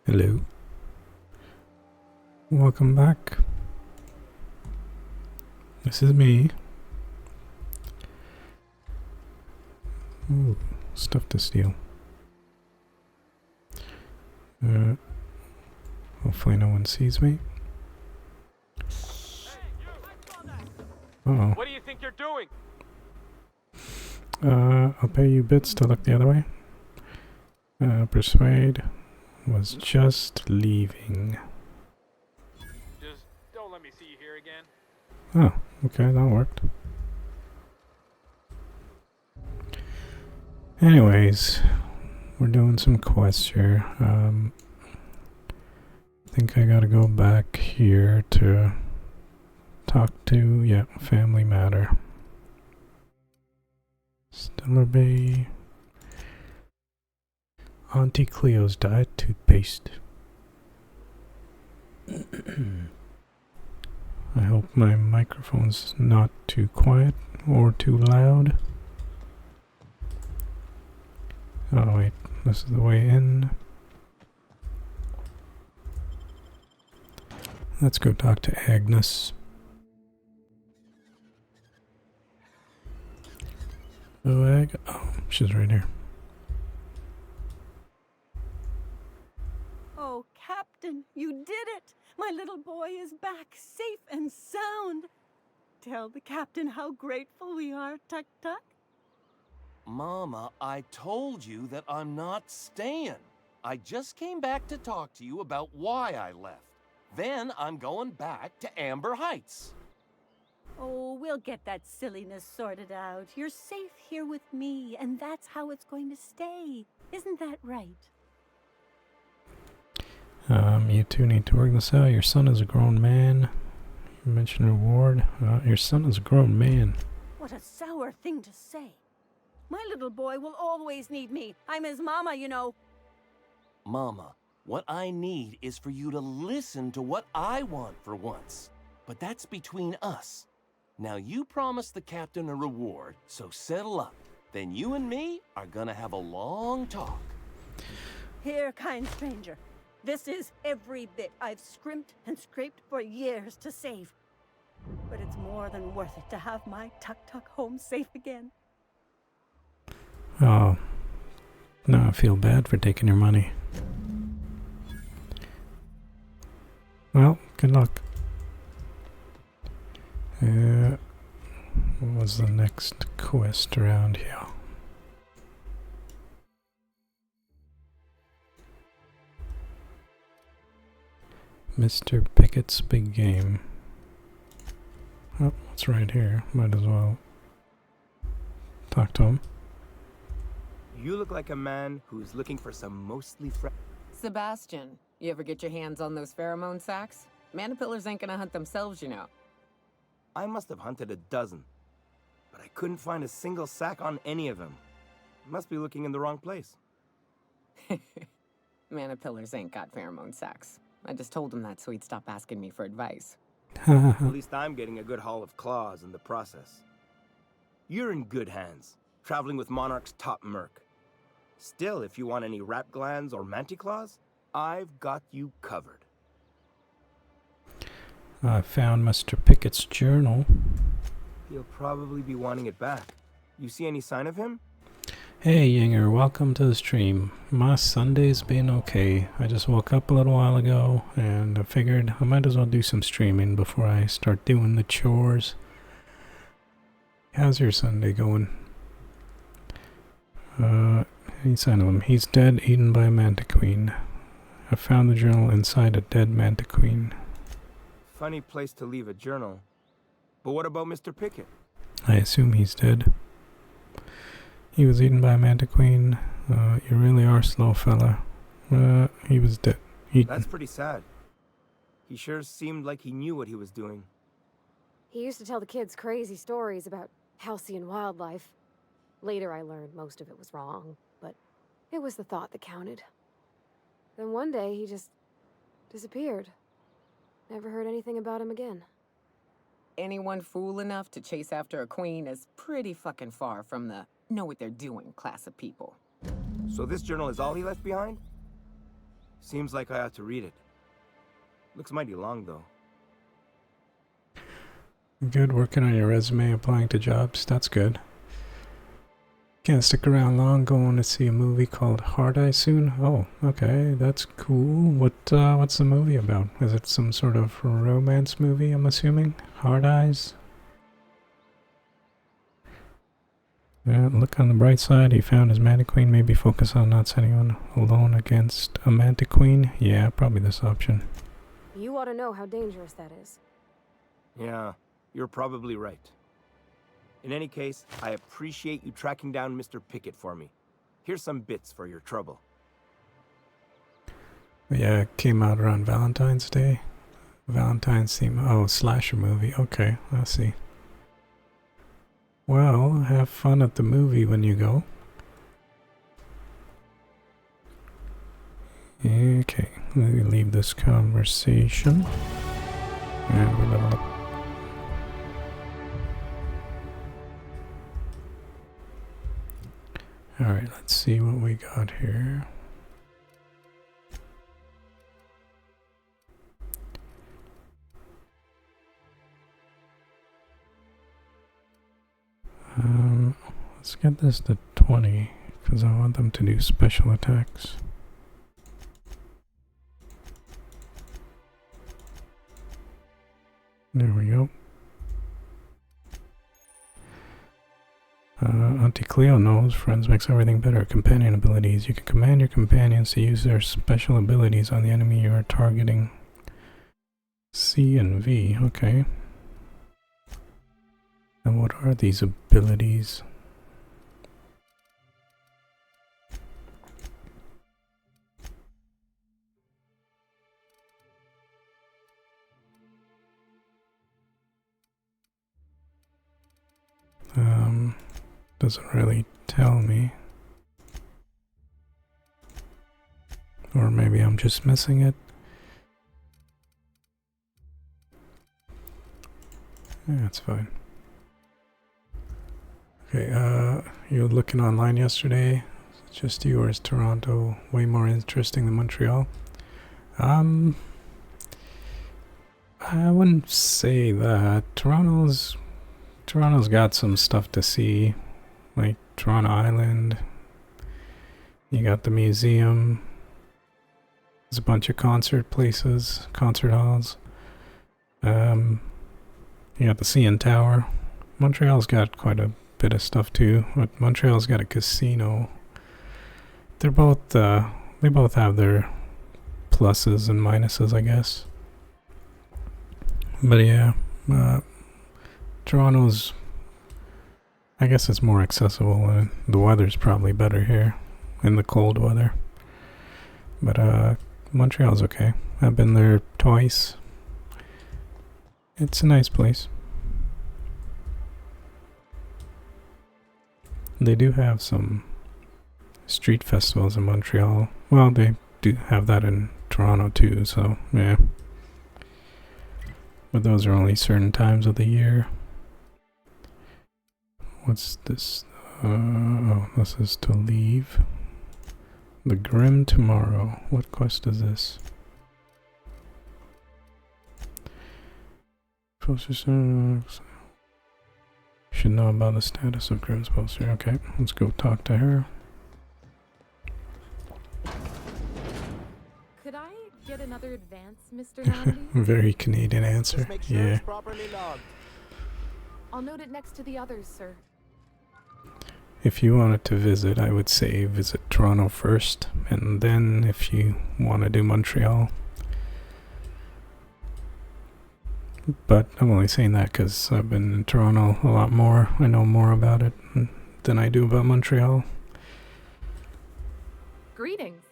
Hello. Welcome back. This is me. Ooh, stuff to steal. Hopefully no one sees me. Uh-oh. What do you think you're doing? I'll pay you bits to look the other way. Persuade was just leaving. Just don't let me see you here again. Oh, okay, that worked. Anyways, we're doing some quests here. I think I gotta go back here to talk to, Family Matter. Stellar Bay. Auntie Cleo's diet toothpaste. I hope my microphone's not too quiet or too loud. Oh wait, this is the way in. Let's go talk to Agnes. Oh, she's right here. Oh, Captain, you did it! My little boy is back, safe and sound. Tell the captain how grateful we are, Tuk Tuk. Mama, I told you that I'm not staying. I just came back to talk to you about why I left. Then I'm going back to Amber Heights. Oh, we'll get that silliness sorted out. You're safe here with me, and that's how it's going to stay. Isn't that right? You two need to work this out. Your son is a grown man. You mentioned reward. Your son is a grown man. What a sour thing to say. My little boy will always need me. I'm his mama, you know. Mama, what I need is for you to listen to what I want for once. But that's between us. Now you promised the captain a reward, so settle up. Then you and me are gonna have a long talk. Here, kind stranger. This is every bit I've scrimped and scraped for years to save. But it's more than worth it to have my Tuk Tuk home safe again. Oh, now I feel bad for taking your money. Well, good luck. What was the next quest around here? Mr. Pickett's Big Game. Oh, it's right here. Might as well talk to him. You look like a man who's looking for some mostly fresh. Sebastian, you ever get your hands on those pheromone sacs? Manipillars ain't gonna hunt themselves, you know. I must have hunted a dozen, but I couldn't find a single sack on any of them. Must be looking in the wrong place. Manipillars ain't got pheromone sacs. I just told him that so he'd stop asking me for advice. At least I'm getting a good haul of claws in the process. You're in good hands, traveling with Monarch's top merc. Still, if you want any rat glands or manticlaws, I've got you covered. I found Mr. Pickett's journal. He'll probably be wanting it back. You see any sign of him? Hey Yinger, welcome to the stream. My Sunday's been okay. I just woke up a little while ago and I figured I might as well do some streaming before I start doing the chores. How's your Sunday going? Any sign of him? He's dead, eaten by a mantiqueen. I found the journal inside a dead mantiqueen. Funny place to leave a journal. But what about Mr. Pickett? I assume he's dead. He was eaten by a mantiqueen. You really are slow, fella. He was dead. That's pretty sad. He sure seemed like he knew what he was doing. He used to tell the kids crazy stories about halcyon wildlife. Later I learned most of it was wrong, but it was the thought that counted. Then one day he just disappeared. Never heard anything about him again. Anyone fool enough to chase after a queen is pretty fucking far from the know what they're doing class of people. So this journal is all he left behind? Seems like I ought to read it. Looks mighty long, though. Good, working on your resume, applying to jobs. That's good. Can't stick around long. Going to see a movie called Hard Eye soon. Oh, okay, that's cool. What's the movie about? Is it some sort of romance movie? I'm assuming. Hard Eyes. Yeah, look on the bright side. He found his Mantiqueen. Maybe focus on not sending anyone alone against a Mantiqueen. Yeah, probably this option. You ought to know how dangerous that is. Yeah, you're probably right. In any case, I appreciate you tracking down Mr. Pickett for me. Here's some bits for your trouble. Yeah, it came out around Valentine's Day. Valentine's theme. Oh, slasher movie. Okay, I see. Well, have fun at the movie when you go. Okay, let me leave this conversation. And we level up. Alright, let's see what we got here. Let's get this to 20, because I want them to do special attacks. There we go. Auntie Cleo knows friends makes everything better. Companion abilities. You can command your companions to use their special abilities on the enemy you are targeting. C and V, okay. And what are these abilities? Doesn't really tell me. Or maybe I'm just missing it. Yeah, that's fine. Okay, you were looking online yesterday. It's just you, or is Toronto way more interesting than Montreal? I wouldn't say that. Toronto's got some stuff to see, like Toronto Island. You got the museum. There's a bunch of concert places, concert halls. You got the CN Tower. Montreal's got quite a bit of stuff too. But Montreal's got a casino. They both have their pluses and minuses, I guess. But yeah, Toronto's, I guess it's more accessible, and the weather's probably better here in the cold weather. But Montreal's okay. I've been there twice. It's a nice place. They do have some street festivals in Montreal. Well, they do have that in Toronto too, so yeah. But those are only certain times of the year. What's this? Oh, this is to leave. The Grim Tomorrow. What quest is this? Should know about the status of Grim's poster. Okay, let's go talk to her. Could I get another advance, Mr. Nandi? Very Canadian answer. Just make sure Yeah. it's properly logged. I'll note it next to the others, sir. If you wanted to visit, I would say visit Toronto first, and then if you want to do Montreal. But I'm only saying that because I've been in Toronto a lot more. I know more about it than I do about Montreal. Greetings,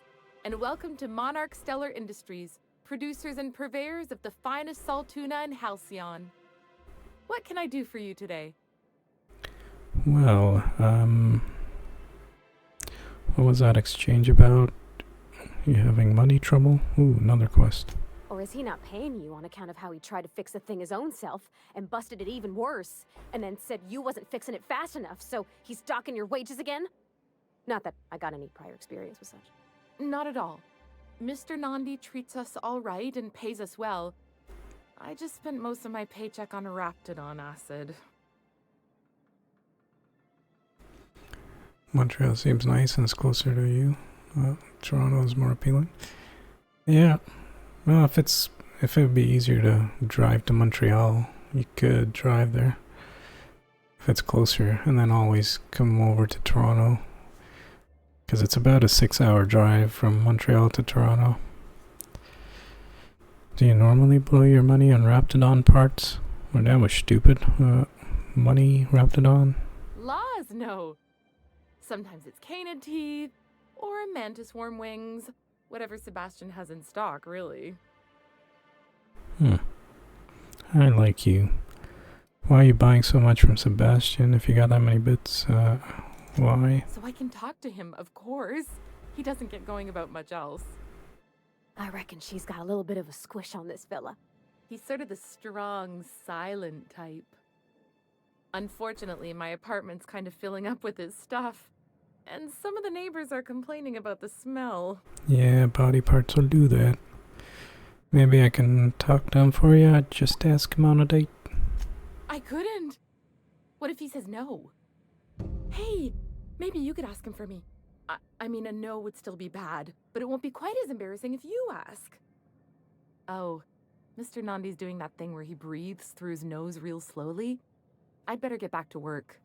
and welcome to Monarch Stellar Industries, producers and purveyors of the finest salt tuna in Halcyon. What can I do for you today? Well, what was that exchange about? You having money trouble? Ooh, another quest. Or is he not paying you on account of how he tried to fix the thing his own self and busted it even worse, and then said you wasn't fixing it fast enough, so he's docking your wages again? Not that I got any prior experience with such. Not at all. Mr. Nandi treats us all right and pays us well. I just spent most of my paycheck on Raptidon acid. Montreal seems nice and it's closer to you. Toronto is more appealing. Yeah. Well, if it would be easier to drive to Montreal, you could drive there. If it's closer, and then always come over to Toronto. Because it's about a 6-hour drive from Montreal to Toronto. Do you normally blow your money on Raptidon parts? Well, that was stupid. Money, Raptidon? Laws, no. Sometimes it's canid teeth, or a mantis worm wings. Whatever Sebastian has in stock, really. I like you. Why are you buying so much from Sebastian if you got that many bits? Why? So I can talk to him, of course. He doesn't get going about much else. I reckon she's got a little bit of a squish on this fella. He's sort of the strong, silent type. Unfortunately, my apartment's kind of filling up with his stuff. And some of the neighbors are complaining about the smell. Yeah, body parts will do that. Maybe I can talk to him for you. I'd just ask him on a date. I couldn't. What if he says no? Hey, maybe you could ask him for me. I mean, a no would still be bad, but it won't be quite as embarrassing if you ask. Oh, Mr. Nandi's doing that thing where he breathes through his nose real slowly. I'd better get back to work.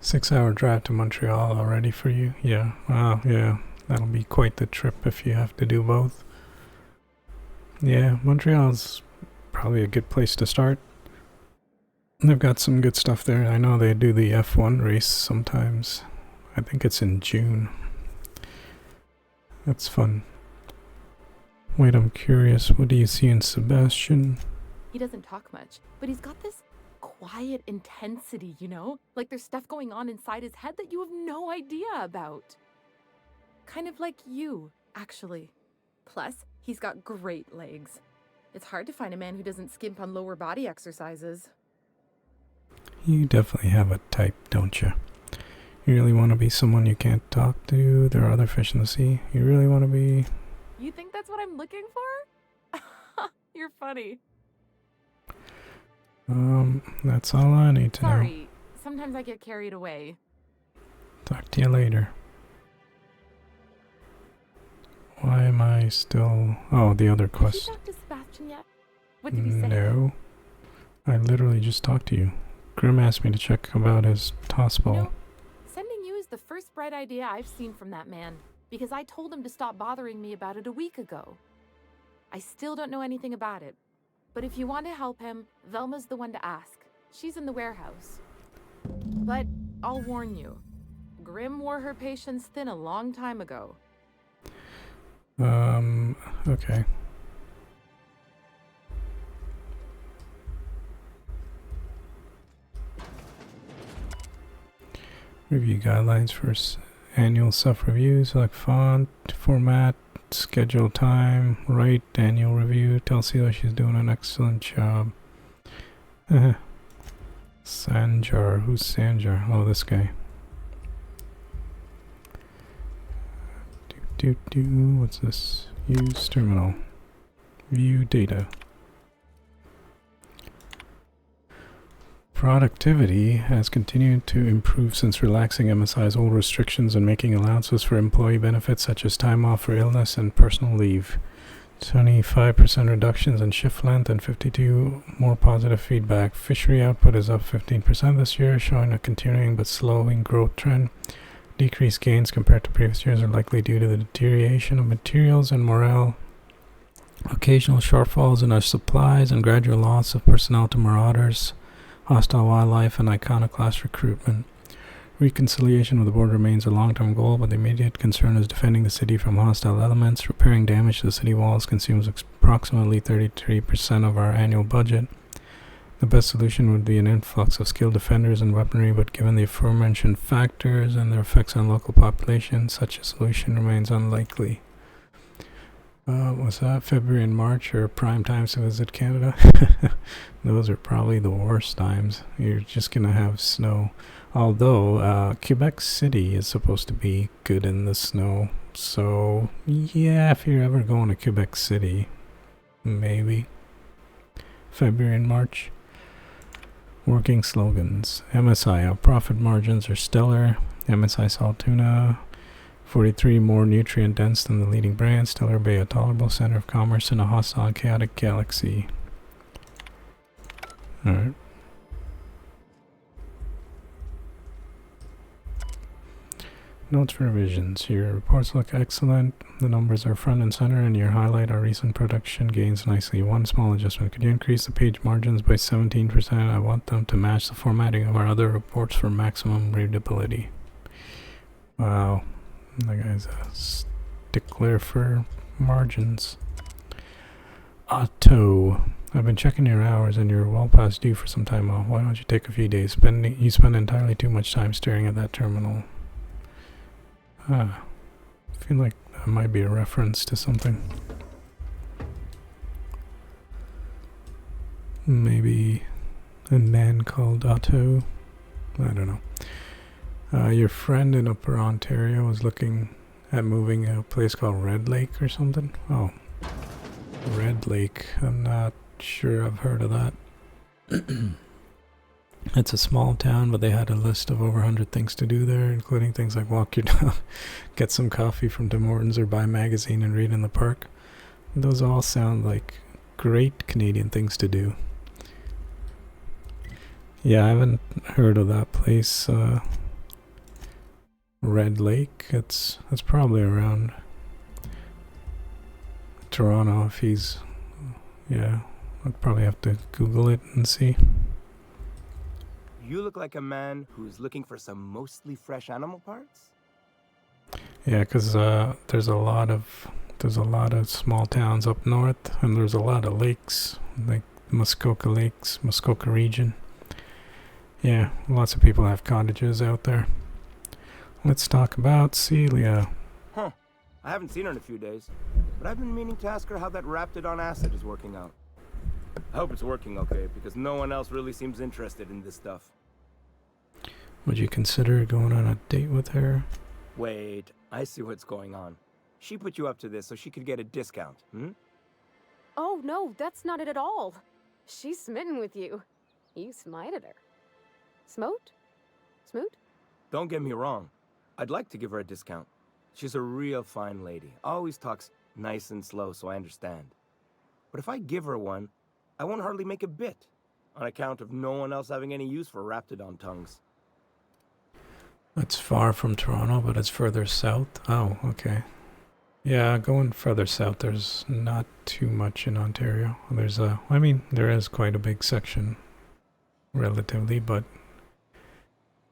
6-hour drive to Montreal already for you? Yeah. Wow, yeah. That'll be quite the trip if you have to do both. Yeah, Montreal's probably a good place to start. They've got some good stuff there. I know they do the F1 race sometimes. I think it's in June. That's fun. Wait, I'm curious. What do you see in Sebastian? He doesn't talk much, but he's got this quiet intensity, you know? Like there's stuff going on inside his head that you have no idea about. Kind of like you, actually. Plus, he's got great legs. It's hard to find a man who doesn't skimp on lower body exercises. You definitely have a type, don't you? You really want to be someone you can't talk to? There are other fish in the sea. You really want to be... You think that's what I'm looking for? You're funny. That's all I need to know. Sorry, sometimes I get carried away. Talk to you later. Why am I still... Oh, the other Did you quest. talk to Sebastian yet? What did he say? No. I literally just talked to you. Grim asked me to check about his toss ball. You know, sending you is the first bright idea I've seen from that man, because I told him to stop bothering me about it a week ago. I still don't know anything about it, but if you want to help him, Velma's the one to ask. She's in the warehouse. But I'll warn you, Grim wore her patience thin a long time ago. Okay. Review guidelines for annual self-reviews like font, format, schedule time, write annual review. Tell Sela she's doing an excellent job. Sanjar. Who's Sanjar? Oh, this guy. What's this? Use terminal. View data. Productivity has continued to improve since relaxing MSI's old restrictions and making allowances for employee benefits such as time off for illness and personal leave. 25% reductions in shift length and 52 more positive feedback. Fishery output is up 15% this year, showing a continuing but slowing growth trend. Decreased gains compared to previous years are likely due to the deterioration of materials and morale, occasional shortfalls in our supplies, and gradual loss of personnel to marauders, hostile wildlife, and iconoclast recruitment. Reconciliation with the board remains a long-term goal, but the immediate concern is defending the city from hostile elements. Repairing damage to the city walls consumes approximately 33% of our annual budget. The best solution would be an influx of skilled defenders and weaponry, but given the aforementioned factors and their effects on local population, such a solution remains unlikely. Was that February and March are prime times to visit Canada? Those are probably the worst times. You're just gonna have snow. Although Quebec City is supposed to be good in the snow So, yeah, if you're ever going to Quebec City, maybe. February and March. Working slogans. MSI, our profit margins are stellar. MSI salt tuna, 43 more nutrient dense than the leading brand. Stellar Bay, a tolerable center of commerce in a hostile, chaotic galaxy. Alright. Notes for revisions. Your reports look excellent. The numbers are front and center, and your highlight our recent production gains nicely. One small adjustment. Could you increase the page margins by 17%? I want them to match the formatting of our other reports for maximum readability. Wow. That guy's a stickler for margins. Otto. I've been checking your hours and you're well past due for some time off. Why don't you take a few days? You spend entirely too much time staring at that terminal. I feel like that might be a reference to something. Maybe a man called Otto. I don't know. Your friend in Upper Ontario was looking at moving a place called Red Lake or something. Oh, Red Lake. I'm not sure I've heard of that. It's a small town, but they had a list of over 100 things to do there, including things like walk your dog, get some coffee from Tim Hortons, or buy a magazine and read in the park. Those all sound like great Canadian things to do. Yeah, I haven't heard of that place. Red Lake. It's probably around Toronto. If he's, yeah, I'd probably have to Google it and see. You look like a man who's looking for some mostly fresh animal parts? Yeah, because there's a lot of small towns up north, and there's a lot of lakes, like Muskoka Lakes, Muskoka region. Yeah, lots of people have cottages out there. Let's talk about Celia. Huh. I haven't seen her in a few days, but I've been meaning to ask her how that Raptidon acid is working out. I hope it's working okay, because no one else really seems interested in this stuff. Would you consider going on a date with her? Wait, I see what's going on. She put you up to this so she could get a discount, hmm? Oh, no, that's not it at all. She's smitten with you. You smited her. Smote? Smoot? Don't get me wrong. I'd like to give her a discount. She's a real fine lady. Always talks nice and slow, so I understand. But if I give her one, I won't hardly make a bit, on account of no one else having any use for Raptidon tongues. It's far from Toronto, but it's further south. Oh, okay. Yeah, going further south, there's not too much in Ontario. There is quite a big section, relatively, but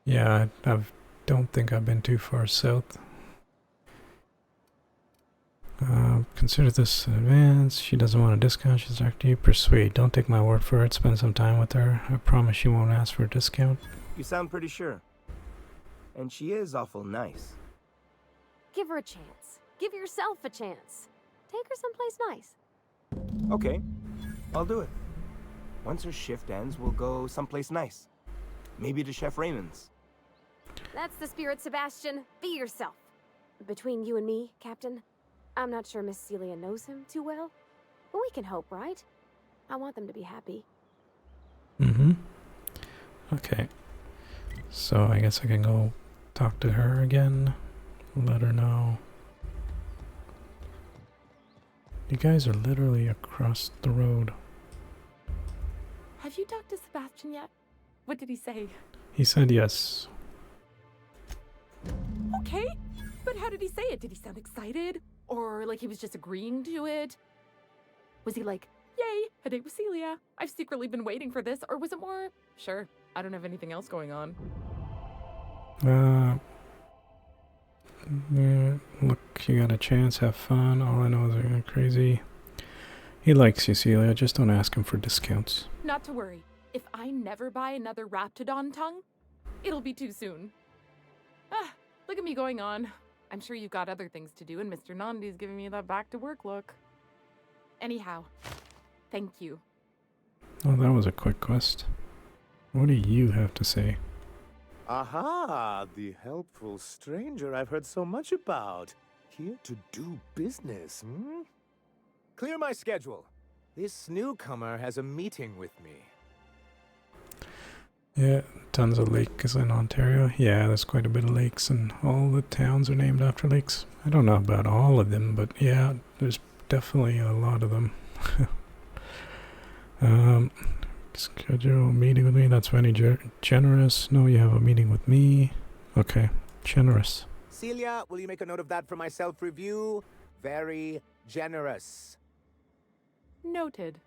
yeah, I don't think I've been too far south. Consider this in advance. She doesn't want a discount. She's after you. Persuade. Don't take my word for it. Spend some time with her. I promise she won't ask for a discount. You sound pretty sure. And she is awful nice. Give her a chance. Give yourself a chance. Take her someplace nice. Okay, I'll do it. Once her shift ends, we'll go someplace nice. Maybe to Chef Raymond's. That's the spirit, Sebastian. Be yourself. Between you and me, Captain, I'm not sure Miss Celia knows him too well, but we can hope, right? I want them to be happy. Mm-hmm. Okay. So I guess I can go talk to her again. Let her know. You guys are literally across the road. Have you talked to Sebastian yet? What did he say? He said yes. Okay, but how did he say it? Did he sound excited? Or like he was just agreeing to it? Was he like, yay, a date with Celia. I've secretly been waiting for this. Or was it more, sure, I don't have anything else going on? Look, you got a chance, have fun. All I know is you're crazy. He likes you, Celia. Just don't ask him for discounts. Not to worry. If I never buy another Raptidon tongue, it'll be too soon. Ah, look at me going on. I'm sure you've got other things to do, and Mr. Nandi's giving me that back-to-work look. Anyhow, thank you. Oh, that was a quick quest. What do you have to say? Aha, the helpful stranger I've heard so much about. Here to do business, hmm? Clear my schedule. This newcomer has a meeting with me. Yeah, tons of lakes in Ontario. Yeah, there's quite a bit of lakes, and all the towns are named after lakes. I don't know about all of them, but yeah, there's definitely a lot of them. Schedule a meeting with me. That's very generous. No, you have a meeting with me. Okay, generous. Celia, will you make a note of that for my self-review? Very generous. Noted.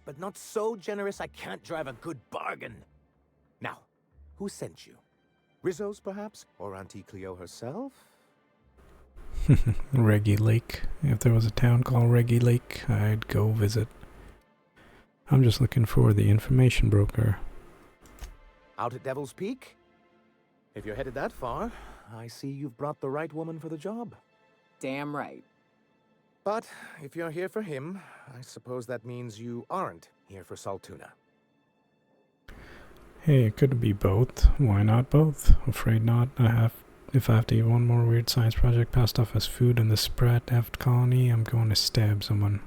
But not so generous I can't drive a good bargain. Now, who sent you? Rizzo's, perhaps? Or Auntie Cleo herself? Reggie Lake. If there was a town called Reggie Lake, I'd go visit. I'm just looking for the information broker. Out at Devil's Peak? If you're headed that far, I see you've brought the right woman for the job. Damn right. But if you're here for him, I suppose that means you aren't here for Saltuna. Hey, it could be both. Why not both? Afraid not. If I have to eat one more weird science project passed off as food in the Sprat Eft colony, I'm going to stab someone.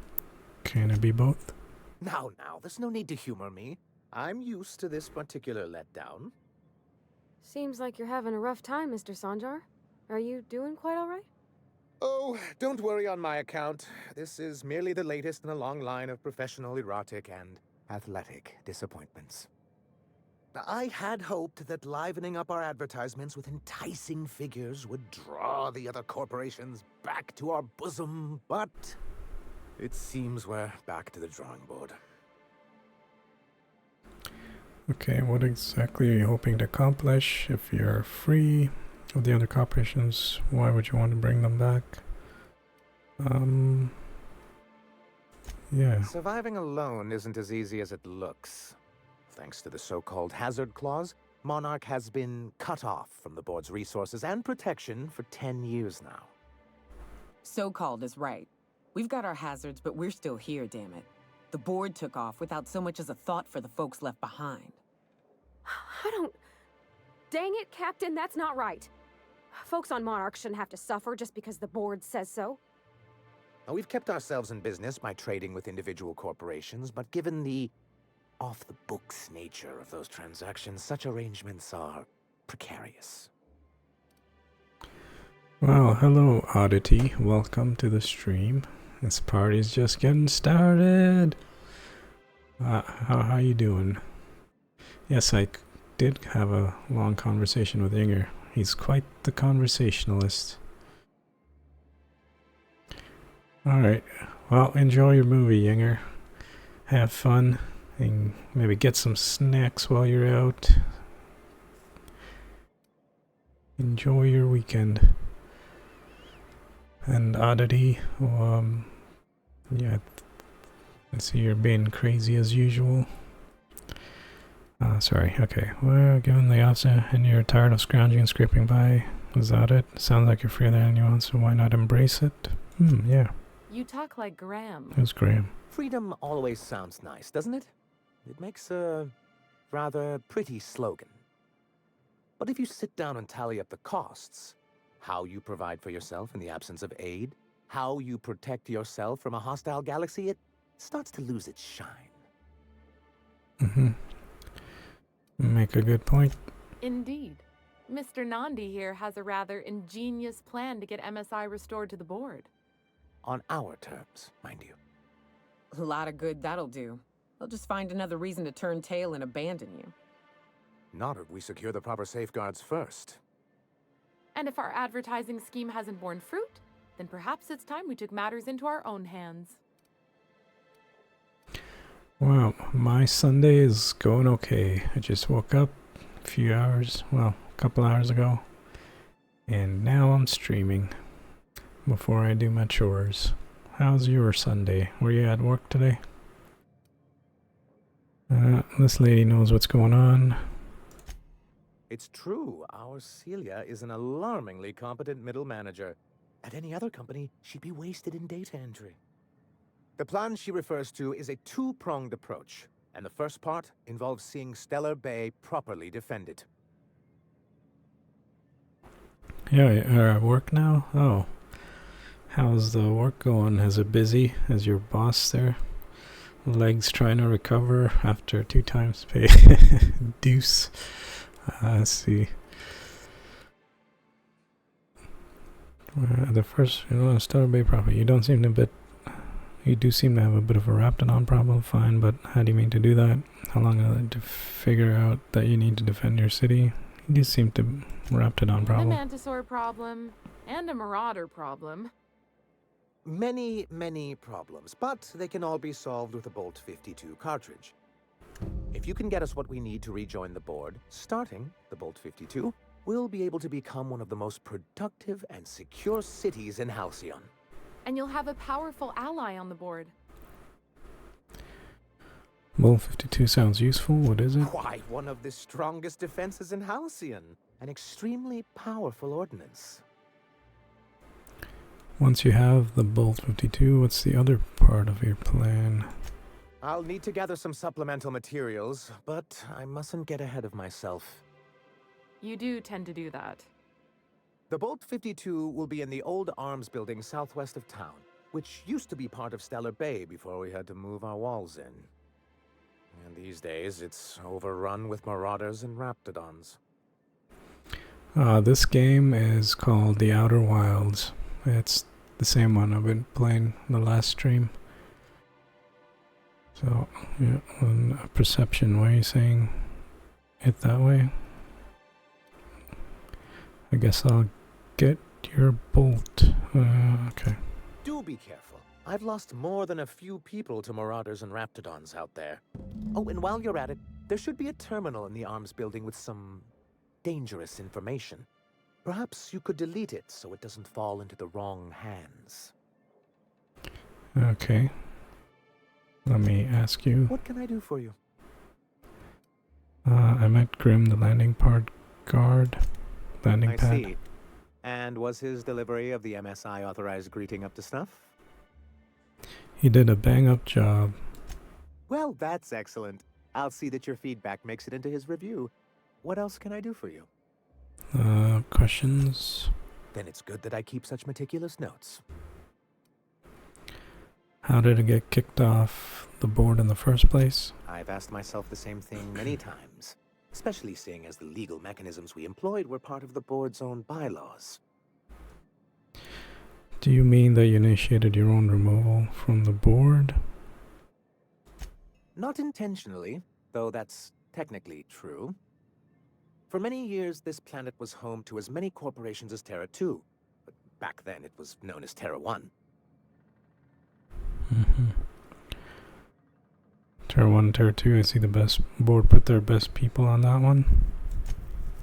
Can it be both? Now, there's no need to humor me. I'm used to this particular letdown. Seems like you're having a rough time, Mr. Sanjar. Are you doing quite all right? Oh, don't worry on my account. This is merely the latest in a long line of professional erotic and athletic disappointments. I had hoped that livening up our advertisements with enticing figures would draw the other corporations back to our bosom, but it seems we're back to the drawing board. Okay, what exactly are you hoping to accomplish? If you're free of the other corporations, why would you want to bring them back? Yeah. Surviving alone isn't as easy as it looks. Thanks to the so-called hazard clause, Monarch has been cut off from the board's resources and protection for 10 years now. So-called is right. We've got our hazards, but we're still here, damn it. The board took off without so much as a thought for the folks left behind. I don't... Dang it, Captain, that's not right. Folks on Monarch shouldn't have to suffer just because the board says so. Now, we've kept ourselves in business by trading with individual corporations, but given the off-the-books nature of those transactions, such arrangements are precarious. Well, hello, Oddity. Welcome to the stream. This party's just getting started. How you doing? Yes, I did have a long conversation with Inger. He's quite the conversationalist. Alright, well, enjoy your movie, Inger. Have fun, and maybe get some snacks while you're out. Enjoy your weekend. And Oddity, yeah, I see you're being crazy as usual. Sorry, okay. Well, given the officer and you're tired of scrounging and scraping by, is that it? Sounds like you're freer than anyone, so why not embrace it? Yeah. You talk like Graham. Who's Graham? Freedom always sounds nice, doesn't it? It makes a rather pretty slogan. But if you sit down and tally up the costs, how you provide for yourself in the absence of aid, how you protect yourself from a hostile galaxy, it starts to lose its shine. Make a good point. Indeed. Mr. Nandi here has a rather ingenious plan to get MSI restored to the board. On our terms, mind you. A lot of good that'll do. They'll just find another reason to turn tail and abandon you. Not if we secure the proper safeguards first. And if our advertising scheme hasn't borne fruit, then perhaps it's time we took matters into our own hands. Well, my Sunday is going okay. I just woke up a couple hours ago, and now I'm streaming before I do my chores. How's your Sunday? Were you at work today? This lady knows what's going on. It's true, our Celia is an alarmingly competent middle manager. At any other company, she'd be wasted in data entry. The plan she refers to is a two-pronged approach, and the first part involves seeing Stellar Bay properly defended. Yeah, you're at work now? Oh, How's the work going? Is it busy? Is your boss there? Legs trying to recover after 2 times pay. Deuce. Let's see. The first, Stellar Bay property. You do seem to have a bit of a Raptidon problem. Fine, but how do you mean to do that? How long will it to figure out that you need to defend your city? You do seem to Raptidon problem. A Mantisaur problem and a Marauder problem. Many, many problems, but they can all be solved with a Bolt 52 cartridge. If you can get us what we need to rejoin the board, starting the Bolt 52, we'll be able to become one of the most productive and secure cities in Halcyon. And you'll have a powerful ally on the board. Bolt 52 sounds useful. What is it? Why, one of the strongest defenses in Halcyon. An extremely powerful ordnance. Once you have the Bolt 52, what's the other part of your plan? I'll need to gather some supplemental materials, but I mustn't get ahead of myself. You do tend to do that. The Bolt 52 will be in the old arms building southwest of town, which used to be part of Stellar Bay before we had to move our walls in. And these days, it's overrun with marauders and raptidons. This game is called The Outer Wilds. It's the same one I've been playing the last stream. So, yeah, on perception, why are you saying it that way? I guess I'll get your bolt. Okay. Do be careful. I've lost more than a few people to marauders and raptidons out there. Oh, and while you're at it, there should be a terminal in the arms building with some dangerous information. Perhaps you could delete it so it doesn't fall into the wrong hands. Okay. Let me ask you. What can I do for you? I met Grim, the landing pad guard. Landing pad. I see. And was his delivery of the MSI authorized greeting up to snuff? He did a bang-up job. Well, that's excellent. I'll see that your feedback makes it into his review. What else can I do for you? Questions? Then it's good that I keep such meticulous notes. How did it get kicked off the board in the first place? I've asked myself the same thing many times, especially seeing as the legal mechanisms we employed were part of the board's own bylaws. Do you mean that you initiated your own removal from the board? Not intentionally, though that's technically true. For many years, this planet was home to as many corporations as Terra 2, but back then it was known as Terra 1. Terra 1, Terra 2, I see the best board put their best people on that one.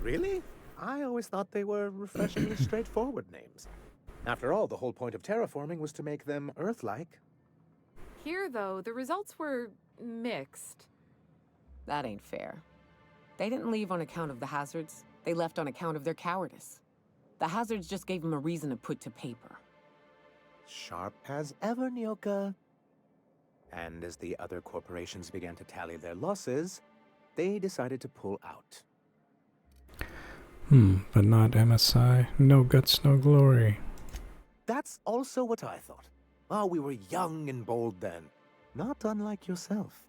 Really? I always thought they were refreshingly straightforward names. After all, the whole point of terraforming was to make them Earth-like. Here, though, the results were mixed. That ain't fair. They didn't leave on account of the hazards. They left on account of their cowardice. The hazards just gave them a reason to put to paper. Sharp as ever, Nyoka. And as the other corporations began to tally their losses, they decided to pull out. But not MSI. No guts, no glory. That's also what I thought. Oh, we were young and bold then. Not unlike yourself.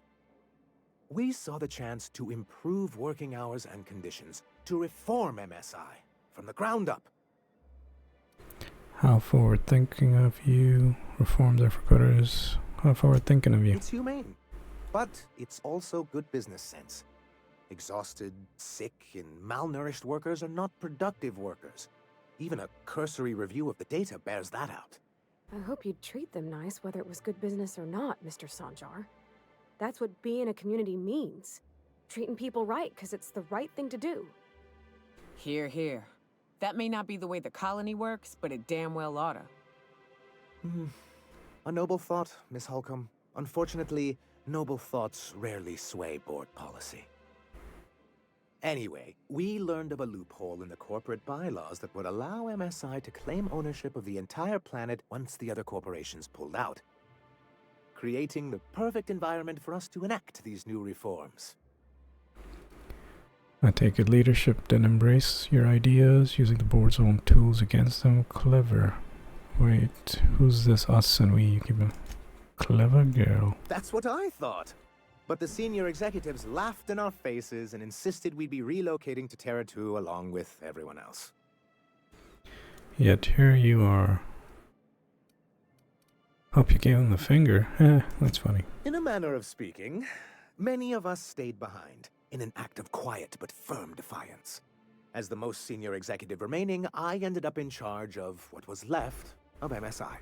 We saw the chance to improve working hours and conditions, to reform MSI from the ground up. How forward-thinking of you. Reform their forgotters. How forward-thinking of you. It's humane, but it's also good business sense. Exhausted, sick, and malnourished workers are not productive workers. Even a cursory review of the data bears that out. I hope you'd treat them nice whether it was good business or not, Mr. Sanjar. That's what being a community means. Treating people right because it's the right thing to do. Here, here. That may not be the way the colony works, but it damn well oughta. A noble thought, Miss Holcomb. Unfortunately, noble thoughts rarely sway board policy. Anyway, we learned of a loophole in the corporate bylaws that would allow MSI to claim ownership of the entire planet once the other corporations pulled out, creating the perfect environment for us to enact these new reforms. I take it leadership didn't embrace your ideas, using the board's own tools against them. Clever. Wait, who's this us and we? You keep a clever girl. That's what I thought. But the senior executives laughed in our faces and insisted we'd be relocating to Terra 2 along with everyone else. Yet here you are. Hope you gave him the finger. That's funny. In a manner of speaking, many of us stayed behind, in an act of quiet but firm defiance. As the most senior executive remaining, I ended up in charge of what was left of MSI.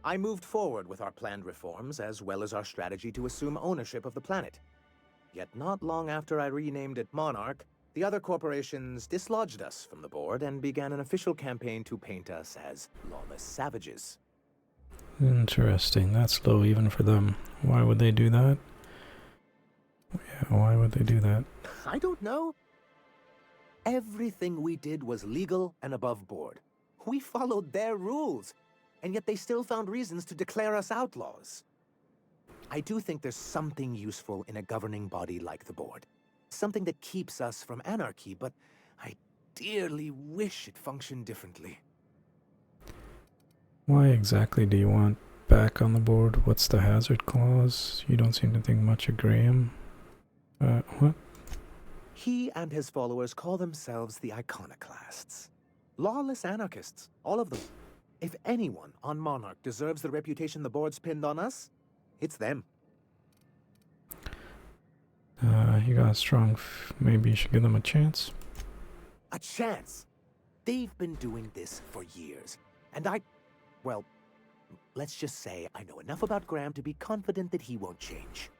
I moved forward with our planned reforms, as well as our strategy to assume ownership of the planet. Yet not long after I renamed it Monarch, the other corporations dislodged us from the board and began an official campaign to paint us as lawless savages. Interesting. That's low even for them. Why would they do that? Yeah, why would they do that? I don't know. Everything we did was legal and above board. We followed their rules, and yet they still found reasons to declare us outlaws. I do think there's something useful in a governing body like the board. Something that keeps us from anarchy, but I dearly wish it functioned differently. Why exactly do you want back on the board? What's the hazard clause? You don't seem to think much of Graham. What? He and his followers call themselves the Iconoclasts. Lawless anarchists, all of them. If anyone on Monarch deserves the reputation the board's pinned on us, it's them. You got a strong maybe you should give them a chance. A chance? They've been doing this for years. And well, let's just say I know enough about Graham to be confident that he won't change.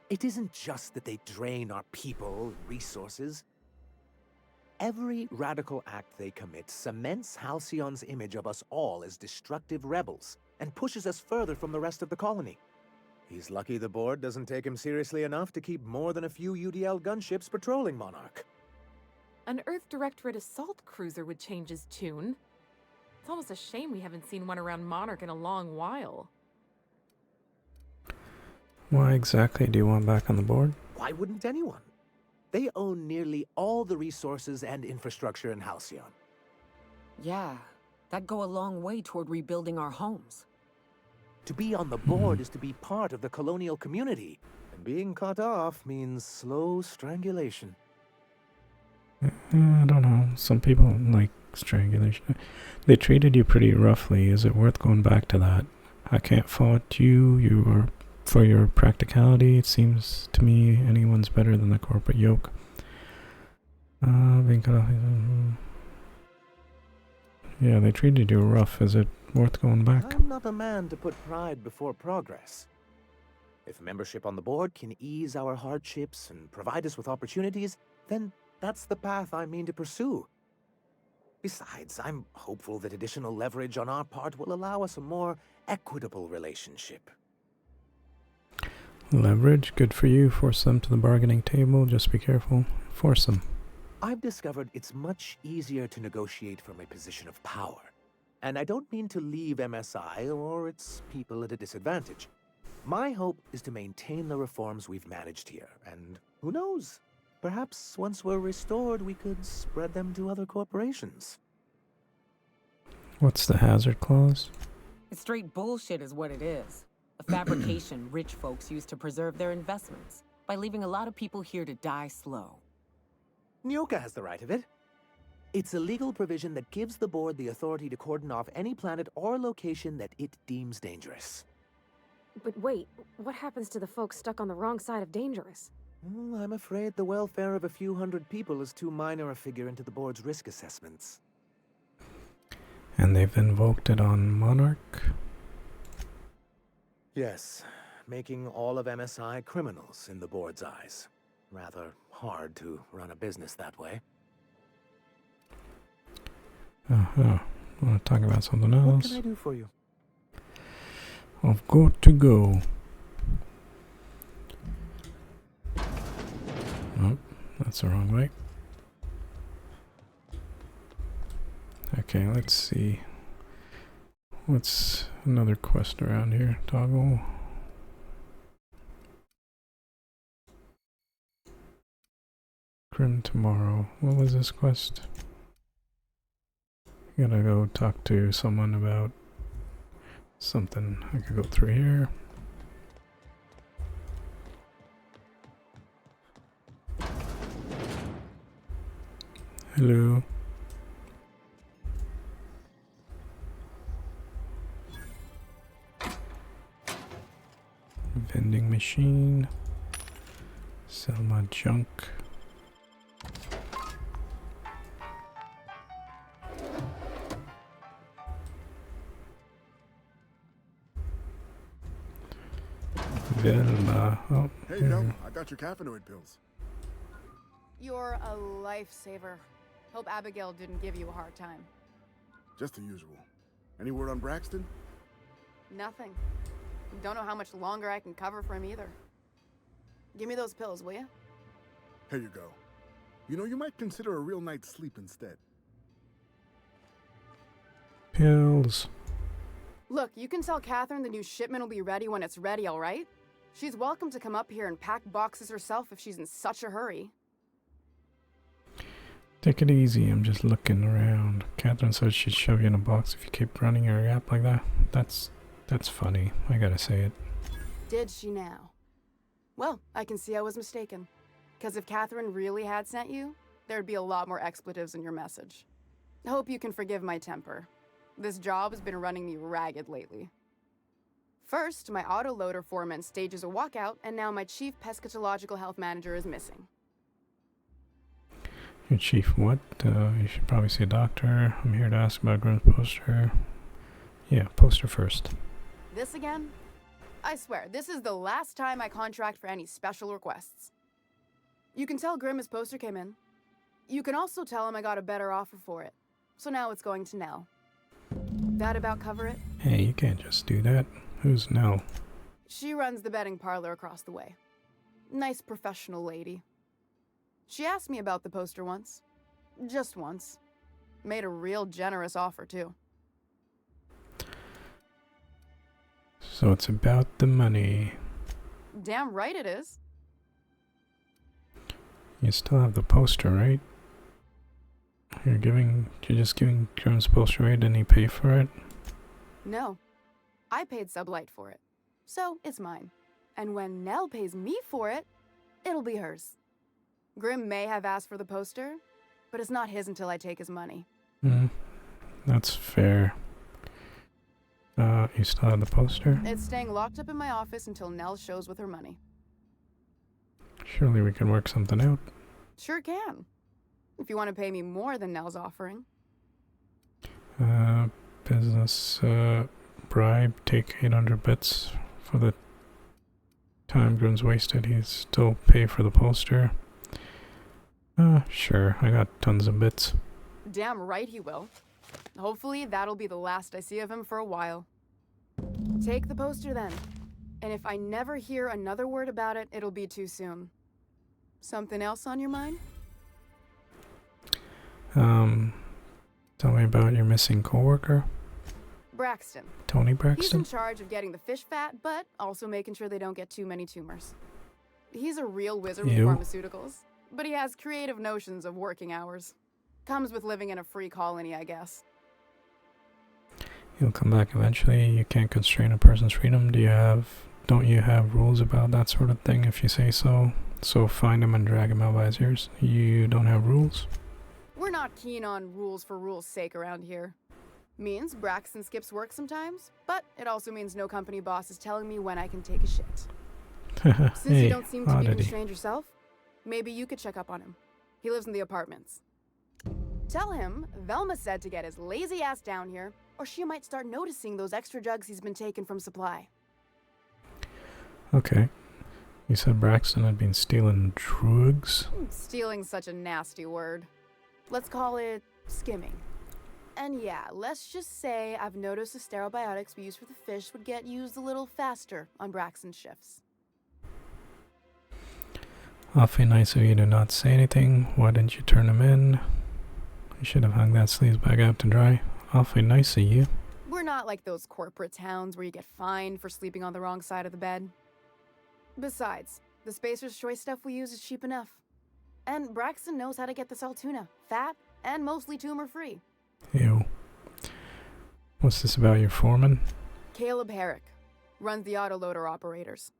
It isn't just that they drain our people and resources. Every radical act they commit cements Halcyon's image of us all as destructive rebels and pushes us further from the rest of the colony. He's lucky the board doesn't take him seriously enough to keep more than a few UDL gunships patrolling Monarch. An Earth Directorate assault cruiser would change his tune. It's almost a shame we haven't seen one around Monarch in a long while. Why exactly do you want back on the board? Why wouldn't anyone? They own nearly all the resources and infrastructure in Halcyon. Yeah, that'd go a long way toward rebuilding our homes. To be on the board is to be part of the colonial community, and being cut off means slow strangulation. I don't know. Some people like strangulation. They treated you pretty roughly. Is it worth going back to that? I can't fault you. You were for your practicality. It seems to me anyone's better than the corporate yoke. Being cut off. Yeah, they treated you rough. Is it worth going back? I'm not a man to put pride before progress. If membership on the board can ease our hardships and provide us with opportunities, then that's the path I mean to pursue. Besides, I'm hopeful that additional leverage on our part will allow us a more equitable relationship. Leverage? Good for you. Force them to the bargaining table. Just be careful. Force them. I've discovered it's much easier to negotiate from a position of power. And I don't mean to leave MSI or its people at a disadvantage. My hope is to maintain the reforms we've managed here, and who knows? Perhaps once we're restored, we could spread them to other corporations. What's the hazard clause? It's straight bullshit is what it is. A fabrication rich folks use to preserve their investments by leaving a lot of people here to die slow. Nyoka has the right of it. It's a legal provision that gives the board the authority to cordon off any planet or location that it deems dangerous. But wait, what happens to the folks stuck on the wrong side of dangerous? I'm afraid the welfare of a few hundred people is too minor a figure into the board's risk assessments. And they've invoked it on Monarch? Yes, making all of MSI criminals in the board's eyes. Rather hard to run a business that way. I want to talk about something else. What can I do for you? I've got to go. Oh, that's the wrong way. Okay, let's see. What's another quest around here? Toggle. Grim tomorrow. What was this quest? Gotta go talk to someone about Something I could go through here. Hello. Vending machine. Sell my junk. Velma. Oh, Hey, here. Velma, I got your caffeinoid pills. You're a lifesaver. Hope Abigail didn't give you a hard time. Just the usual. Any word on Braxton? Nothing. Don't know how much longer I can cover for him either. Give me those pills, will you? Here you go. You know, you might consider a real night's sleep instead. Pills. Look, you can tell Catherine the new shipment will be ready when it's ready, all right? She's welcome to come up here and pack boxes herself if she's in such a hurry. Take it easy, I'm just looking around. Catherine said she'd shove you in a box if you keep running your app like that. That's funny, I gotta say it. Did she now? Well, I can see I was mistaken. Because if Catherine really had sent you, there'd be a lot more expletives in your message. I hope you can forgive my temper. This job has been running me ragged lately. First, my autoloader foreman stages a walkout, and now my chief pescatological health manager is missing. Your chief what? You should probably see a doctor. I'm here to ask about Grimm's poster. Yeah, poster first. This again? I swear, this is the last time I contract for any special requests. You can tell Grimm his poster came in. You can also tell him I got a better offer for it. So now it's going to Nell. That about cover it? Hey, you can't just do that. Who's Nell? She runs the betting parlor across the way. Nice professional lady. She asked me about the poster once. Just once. Made a real generous offer, too. So it's about the money. Damn right it is. You still have the poster, right? You're just giving Grimm's poster away, didn't he pay for it? No. I paid Sublight for it. So it's mine. And when Nell pays me for it, it'll be hers. Grimm may have asked for the poster, but it's not his until I take his money. That's fair. You still have the poster? It's staying locked up in my office until Nell shows with her money. Surely we can work something out. Sure can. If you want to pay me more than Nell's offering. Business, bribe, take 800 bits for the time Grimm's wasted. He'd still pay for the poster. Sure, I got tons of bits. Damn right he will. Hopefully that'll be the last I see of him for a while. Take the poster then. And if I never hear another word about it, it'll be too soon. Something else on your mind? Tell me about your missing coworker. Braxton. Tony He's in Braxton? charge of getting the fish fat, but also making sure they don't get too many tumors. He's a real wizard with Ew. pharmaceuticals, but he has creative notions of working hours. Comes with living in a free colony, I guess. He'll come back eventually. You can't constrain a person's freedom. Don't you have rules about that sort of thing if you say so? So find him and drag him out by his ears. You don't have rules? We're not keen on rules for rules' sake around here. Means Braxton skips work sometimes, but it also means no company boss is telling me when I can take a shit. Since Hey, you don't seem to be oddity. constrained yourself, maybe you could check up on him. He lives in the apartments. Tell him Velma said to get his lazy ass down here, or she might start noticing those extra jugs he's been taking from supply. Okay. You said Braxton had been stealing drugs? Stealing's such a nasty word. Let's call it skimming. And yeah, let's just say I've noticed the sterile biotics we use for the fish would get used a little faster on Braxton's shifts. Awfully nice of you to not say anything. Why didn't you turn him in? You should have hung that sleaze bag out to dry. Awfully nice of you. We're not like those corporate towns where you get fined for sleeping on the wrong side of the bed. Besides, the Spacer's Choice stuff we use is cheap enough. And Braxton knows how to get this all tuna, fat, and mostly tumor-free. Ew. What's this about your foreman? Caleb Herrick runs the autoloader operators.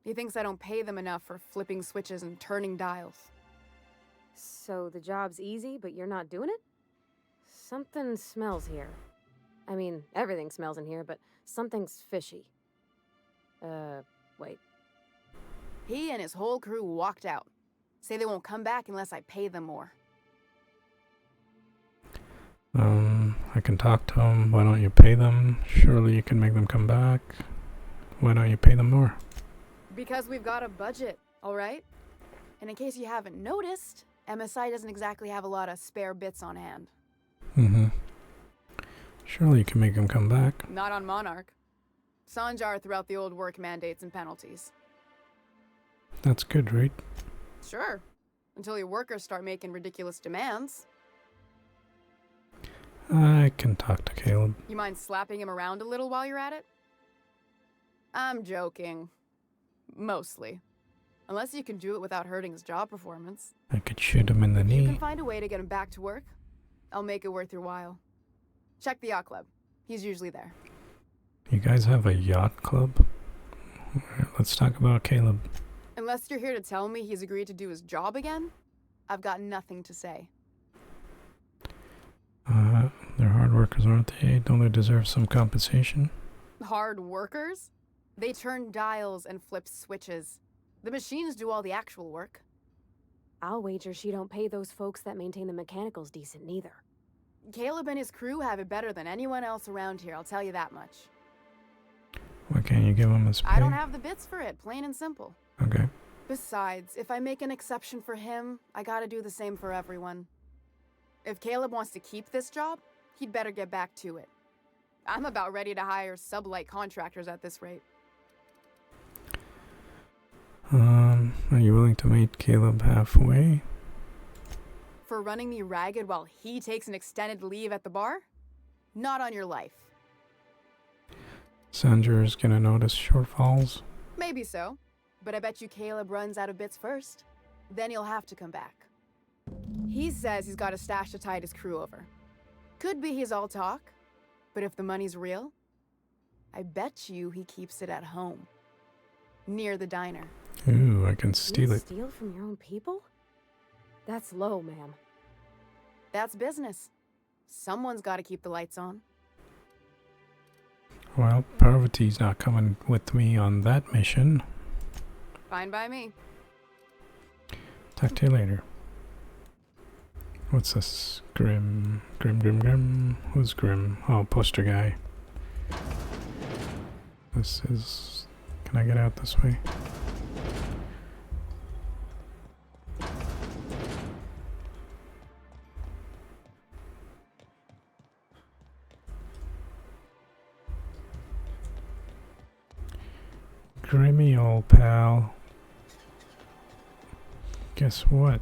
He thinks I don't pay them enough for flipping switches and turning dials. So the job's easy, but you're not doing it? Something smells here. I mean, everything smells in here, but something's fishy. Wait. He and his whole crew walked out. Say they won't come back unless I pay them more. I can talk to them. Why don't you pay them? Surely you can make them come back. Why don't you pay them more? Because we've got a budget, all right? And in case you haven't noticed, MSI doesn't exactly have a lot of spare bits on hand. Mm-hmm. Surely you can make them come back. Not on Monarch. Sanjar threw out the old work mandates and penalties. That's good, right? Sure. Until your workers start making ridiculous demands. I can talk to Caleb. You mind slapping him around a little while you're at it? I'm joking. Mostly. Unless you can do it without hurting his job performance. I could shoot him in the You knee. can find a way to get him back to work. I'll make it worth your while. Check the yacht club. He's usually there. You guys have a yacht club? Alright, let's talk about Caleb. Unless you're here to tell me he's agreed to do his job again, I've got nothing to say. They're hard workers, aren't they? Don't they deserve some compensation? Hard workers? They turn dials and flip switches. The machines do all the actual work. I'll wager she don't pay those folks that maintain the mechanicals decent neither. Caleb and his crew have it better than anyone else around here, I'll tell you that much. Why can't you give him his pay? I don't have the bits for it, plain and simple. Okay. Besides, if I make an exception for him, I gotta do the same for everyone. If Caleb wants to keep this job, he'd better get back to it. I'm about ready to hire sublight contractors at this rate. Are you willing to meet Caleb halfway? For running me ragged while he takes an extended leave at the bar? Not on your life. Sanjar's gonna notice shortfalls. Maybe so, but I bet you Caleb runs out of bits first. Then he'll have to come back. He says he's got a stash to tide his crew over. Could be he's all talk, but if the money's real, I bet you he keeps it at home. Near the diner. Ooh, I can steal it. Steal from your own people? That's low, ma'am. That's business. Someone's got to keep the lights on. Well, Parvati's not coming with me on that mission. Fine by me. Talk to you later. What's this? Grim. Who's Grim? Oh, poster guy. This is... Can I get out this way? Grimmy old pal. Guess what?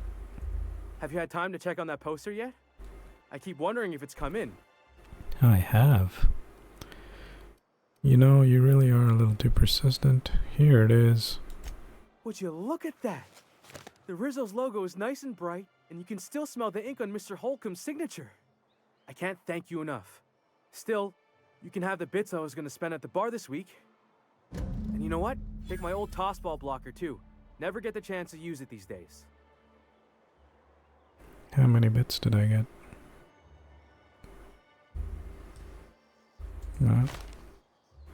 Have you had time to check on that poster yet? I keep wondering if it's come in. I have. You know, you really are a little too persistent. Here it is. Would you look at that? The Rizzo's logo is nice and bright, and you can still smell the ink on Mr. Holcomb's signature. I can't thank you enough. Still, you can have the bits I was going to spend at the bar this week. And you know what? Take my old tossball blocker too. Never get the chance to use it these days. How many bits did I get?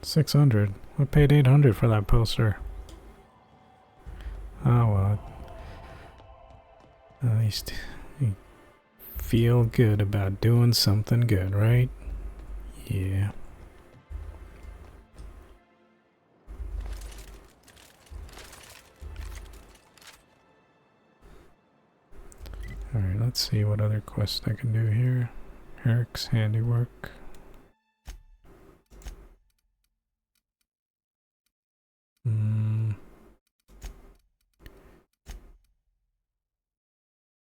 600. I paid 800 for that poster. Oh well. At least you feel good about doing something good, right? Yeah. Alright, let's see what other quests I can do here. Herrick's handiwork.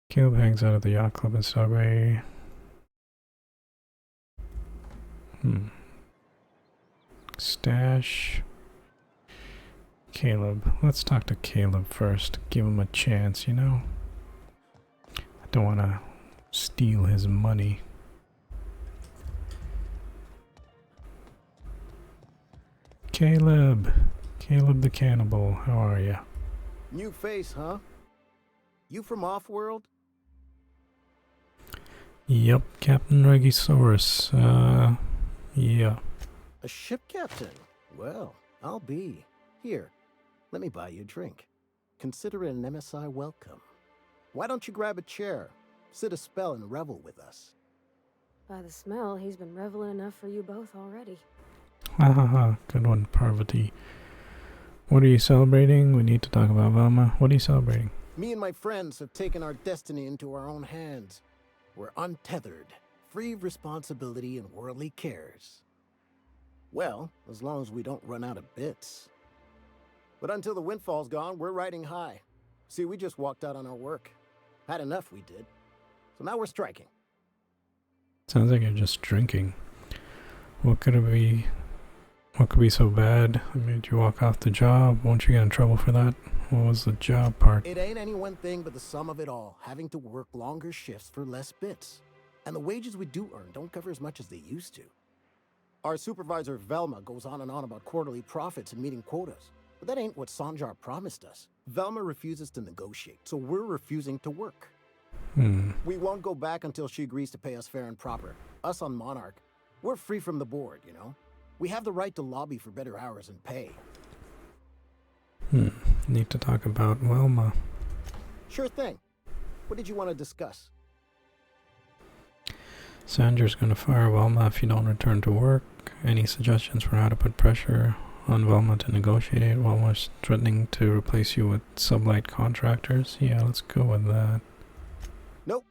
Caleb hangs out at the yacht club in Subway. Stash. Caleb. Let's talk to Caleb first. Give him a chance, you know? I don't want to steal his money. Caleb. Caleb the Cannibal. How are ya? New face, huh? You from Offworld? Yep, Captain Regisaurus. Yeah. A ship captain? Well, I'll be. Here, let me buy you a drink. Consider it an MSI welcome. Why don't you grab a chair, sit a spell and revel with us? By the smell, he's been reveling enough for you both already. Ha ha ha. Good one, Parvati. What are you celebrating? We need to talk about Velma. What are you celebrating? Me and my friends have taken our destiny into our own hands. We're untethered, free of responsibility and worldly cares. Well, as long as we don't run out of bits. But until the windfall's gone, we're riding high. See, we just walked out on our work. Had enough, we did. So now we're striking. Sounds like you're just drinking. What could it be? What could be so bad? I made you walk off the job. Won't you get in trouble for that? What was the job part? It ain't any one thing but the sum of it all, having to work longer shifts for less bits. And the wages we do earn don't cover as much as they used to. Our supervisor Velma goes on and on about quarterly profits and meeting quotas. But that ain't what Sanjar promised us. Velma refuses to negotiate, so we're refusing to work. We won't go back until she agrees to pay us fair and proper. Us on Monarch, we're free from the board, you know? We have the right to lobby for better hours and pay. Need to talk about Velma. Sure thing. What did you want to discuss? Sandra's gonna fire Velma if you don't return to work. Any suggestions for how to put pressure on Velma to negotiate? Velma's threatening to replace you with sublight contractors. Yeah, let's go with that. Nope.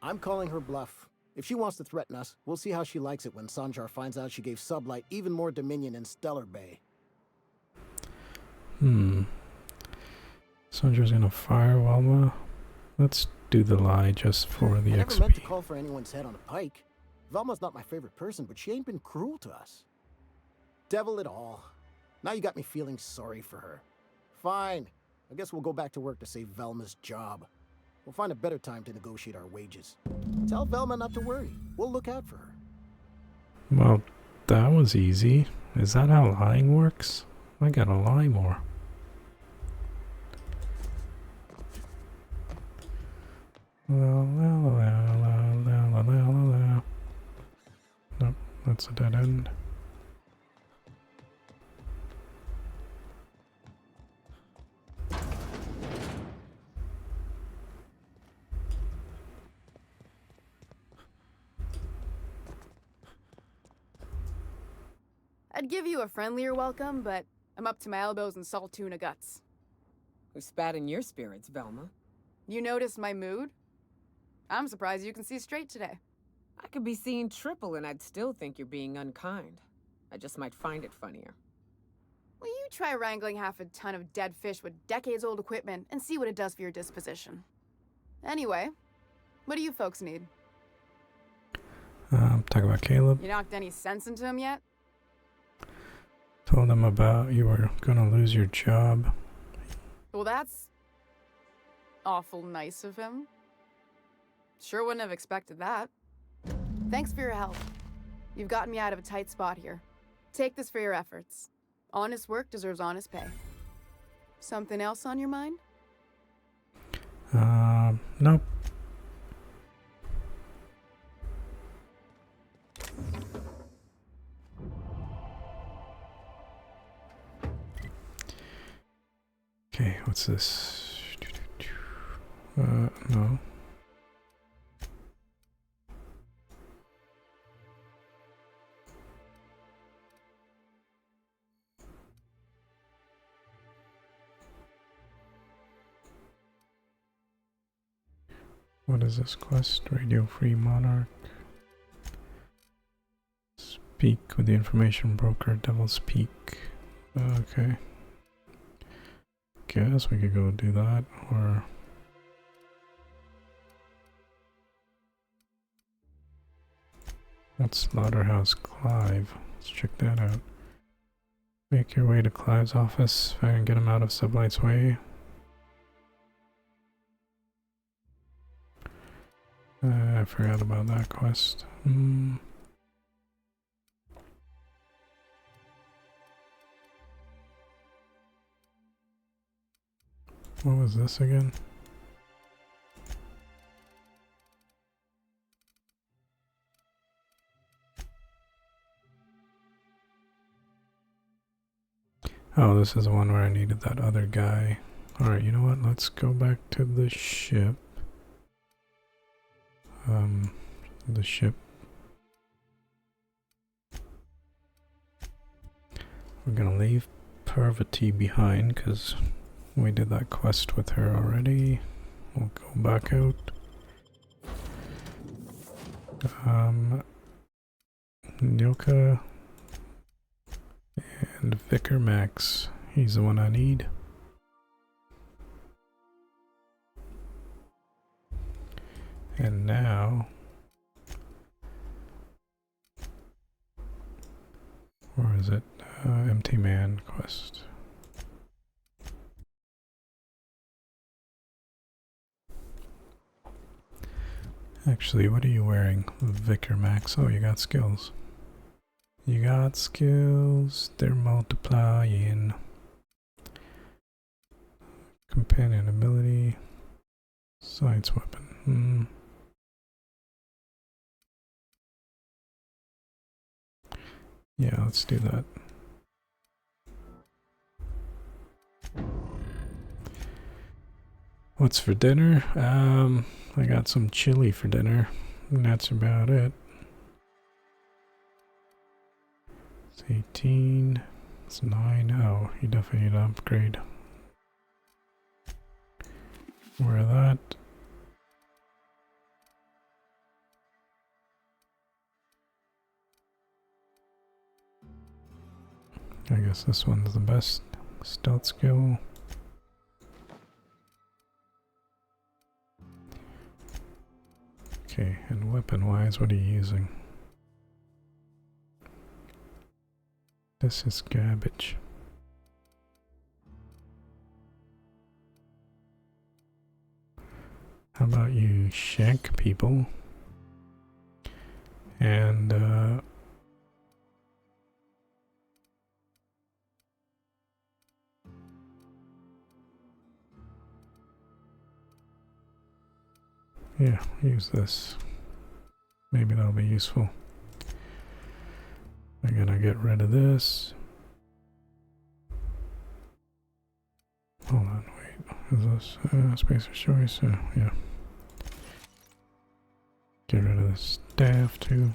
I'm calling her bluff. If she wants to threaten us, we'll see how she likes it when Sanjar finds out she gave Sublight even more dominion in Stellar Bay. Sandra's gonna fire Velma. Let's do the lie just for the I never meant to XP. call for anyone's head on a pike. Velma's not my favorite person, but she ain't been cruel to us. Devil it all. Now you got me feeling sorry for her. Fine. I guess we'll go back to work to save Velma's job. We'll find a better time to negotiate our wages. Tell Velma not to worry. We'll look out for her. Well, that was easy. Is that how lying works? I gotta lie more. La la la la la la la la. Nope, that's a dead end. I'd give you a friendlier welcome, but I'm up to my elbows in salt tuna guts. Who spat in your spirits, Velma? You noticed my mood? I'm surprised you can see straight today. I could be seeing triple and I'd still think you're being unkind. I just might find it funnier. Will you try wrangling half a ton of dead fish with decades-old equipment and see what it does for your disposition? What do you folks need? Talk about Caleb. You knocked any sense into him yet? Told him about you were gonna lose your job. Well, that's awful nice of him. Sure wouldn't have expected that. Thanks for your help. You've gotten me out of a tight spot here. Take this for your efforts. Honest work deserves honest pay. Something else on your mind? Nope. Okay, what's this? No. What is this quest? Radio Free Monarch. Speak with the information broker, Devil's Peak. Okay. Guess we could go do that, or... That's Slaughterhouse Clive. Let's check that out. Make your way to Clive's office if I can get him out of Sublight's way. I forgot about that quest. What was this again? Oh, this is the one where I needed that other guy. Alright, you know what? Let's go back to the ship. The ship. We're gonna leave Parvati behind because we did that quest with her already. We'll go back out. Nyoka and Vicar Max. He's the one I need. And now, where is it? Empty Man quest. Actually, what are you wearing, Vicar Max? Oh, you got skills. You got skills. They're multiplying. Companion ability. Science weapon. Yeah, let's do that. What's for dinner? I got some chili for dinner, and that's about it. It's 18. It's 9. Oh, you definitely need to upgrade. Wear that. I guess this one's the best stealth skill. Okay, and weapon-wise, what are you using? This is garbage. How about you shank people? And, yeah, use this. Maybe that'll be useful. I'm gonna get rid of this. Hold on, wait. Is this space of choice? Yeah. Get rid of the staff too.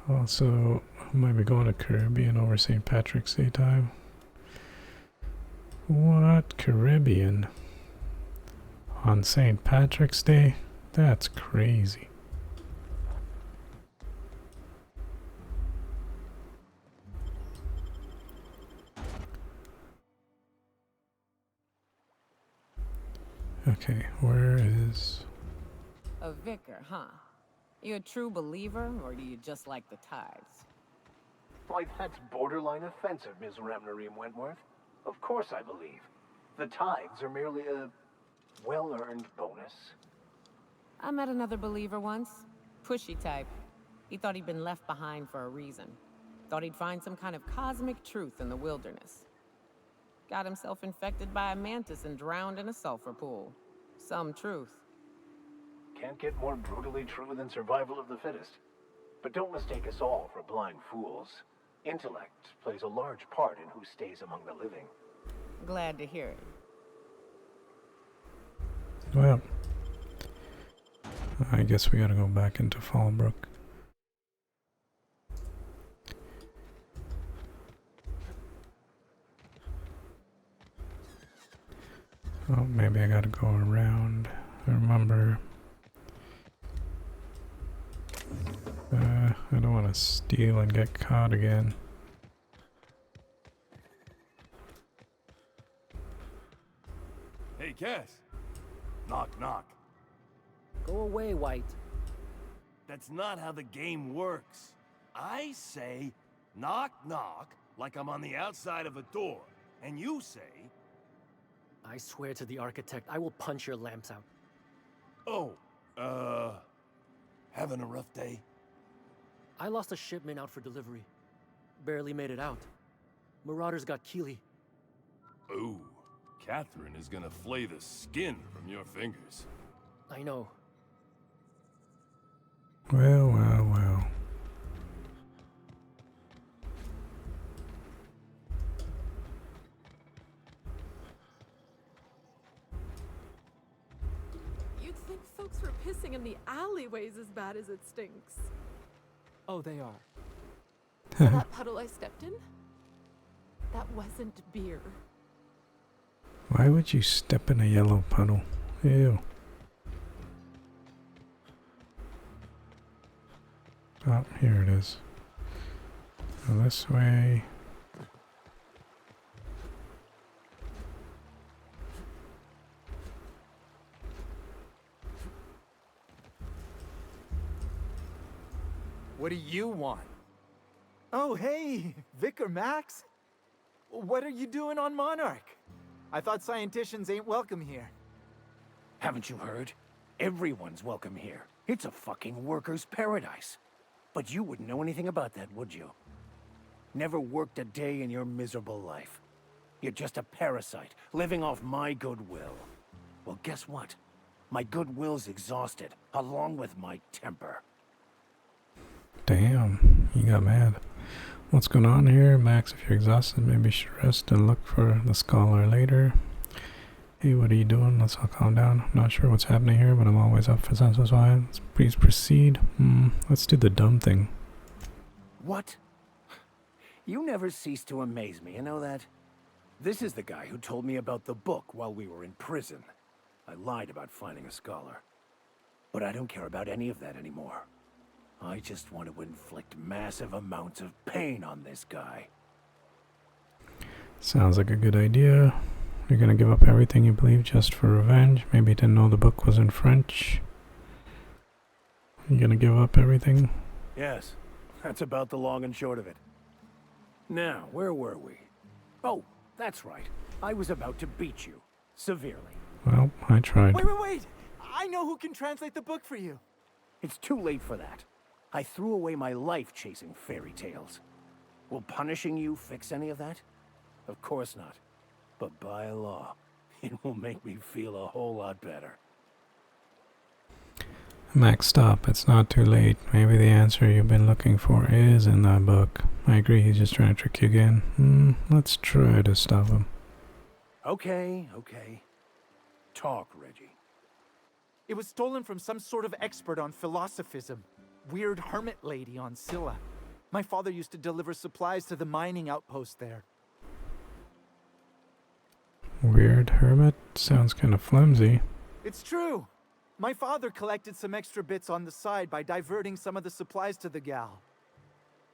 Also, I might be going to Caribbean over St. Patrick's Day time. What? Caribbean? On St. Patrick's Day? That's crazy. Okay, where is... A vicar, huh? You a true believer, or do you just like the tithes? Why, that's borderline offensive, Ms. Ramnareem Wentworth. Of course I believe. The tithes are merely a well-earned bonus. I met another believer once. Pushy type. He thought he'd been left behind for a reason. Thought he'd find some kind of cosmic truth in the wilderness. Got himself infected by a mantis and drowned in a sulfur pool. Some truth. Can't get more brutally true than survival of the fittest. But don't mistake us all for blind fools. Intellect plays a large part in who stays among the living. Glad to hear it. Well, I guess we gotta go back into Fallbrook. Oh, maybe I gotta go around. I remember. I don't want to steal and get caught again. Hey, Cass. Knock, knock. Go away, White. That's not how the game works. I say, knock, knock, like I'm on the outside of a door. And you say... I swear to the architect, I will punch your lamps out. Oh, having a rough day? I lost a shipment out for delivery. Barely made it out. Marauders got Keeley. Ooh, Catherine is gonna flay the skin from your fingers. I know. Well, well, well. You'd think folks were pissing in the alleyways as bad as it stinks. Oh, they are. So that puddle I stepped in? That wasn't beer. Why would you step in a yellow puddle? Ew. Oh, here it is. Go this way. What do you want? Oh, hey, Vicar Max. What are you doing on Monarch? I thought scienticians ain't welcome here. Haven't you heard? Everyone's welcome here. It's a fucking worker's paradise. But you wouldn't know anything about that, would you? Never worked a day in your miserable life. You're just a parasite, living off my goodwill. Well, guess what? My goodwill's exhausted, along with my temper. Damn, you got mad. What's going on here? Max, if you're exhausted, maybe you should rest and look for the scholar later. Hey, what are you doing? Let's all calm down. I'm not sure what's happening here, but I'm always up for senseless violence. Please proceed. Let's do the dumb thing. What? You never cease to amaze me, you know that? This is the guy who told me about the book while we were in prison. I lied about finding a scholar. But I don't care about any of that anymore. I just want to inflict massive amounts of pain on this guy. Sounds like a good idea. You're gonna give up everything you believe just for revenge? Maybe you didn't know the book was in French. You gonna give up everything? Yes, that's about the long and short of it. Now, where were we? Oh, that's right. I was about to beat you. Severely. Well, I tried. Wait! I know who can translate the book for you. It's too late for that. I threw away my life chasing fairy tales. Will punishing you fix any of that? Of course not. But by law, it will make me feel a whole lot better. Max, stop. It's not too late. Maybe the answer you've been looking for is in that book. I agree, he's just trying to trick you again. Let's try to stop him. Okay. Talk, Reggie. It was stolen from some sort of expert on philosophism. Weird hermit lady on Scylla. My father used to deliver supplies to the mining outpost there. Weird hermit? Sounds kind of flimsy. It's true. My father collected some extra bits on the side by diverting some of the supplies to the gal.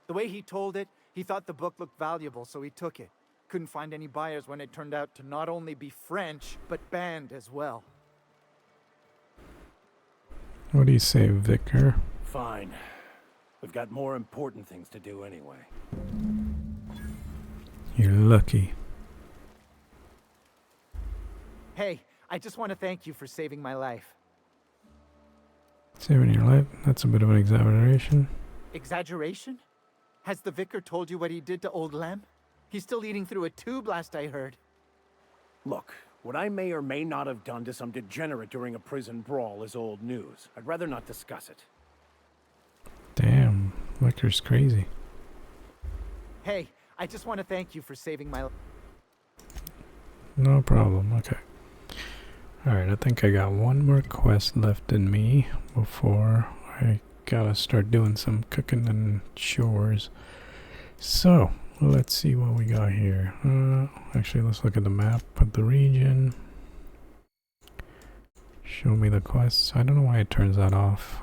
The way he told it, he thought the book looked valuable, so he took it. Couldn't find any buyers when it turned out to not only be French, but banned as well. What do you say, Vicar? Fine. We've got more important things to do anyway. You're lucky. Hey, I just want to thank you for saving my life. Saving your life? That's a bit of an exaggeration. Exaggeration? Has the vicar told you what he did to old Lem? He's still eating through a tube, last I heard. Look, what I may or may not have done to some degenerate during a prison brawl is old news. I'd rather not discuss it. Damn, Vicar's crazy. Hey, I just want to thank you for saving my life. No problem, okay. Alright, I think I got one more quest left in me before I gotta start doing some cooking and chores. So, let's see what we got here. Actually, let's look at the map of the region. Show me the quests. I don't know why it turns that off.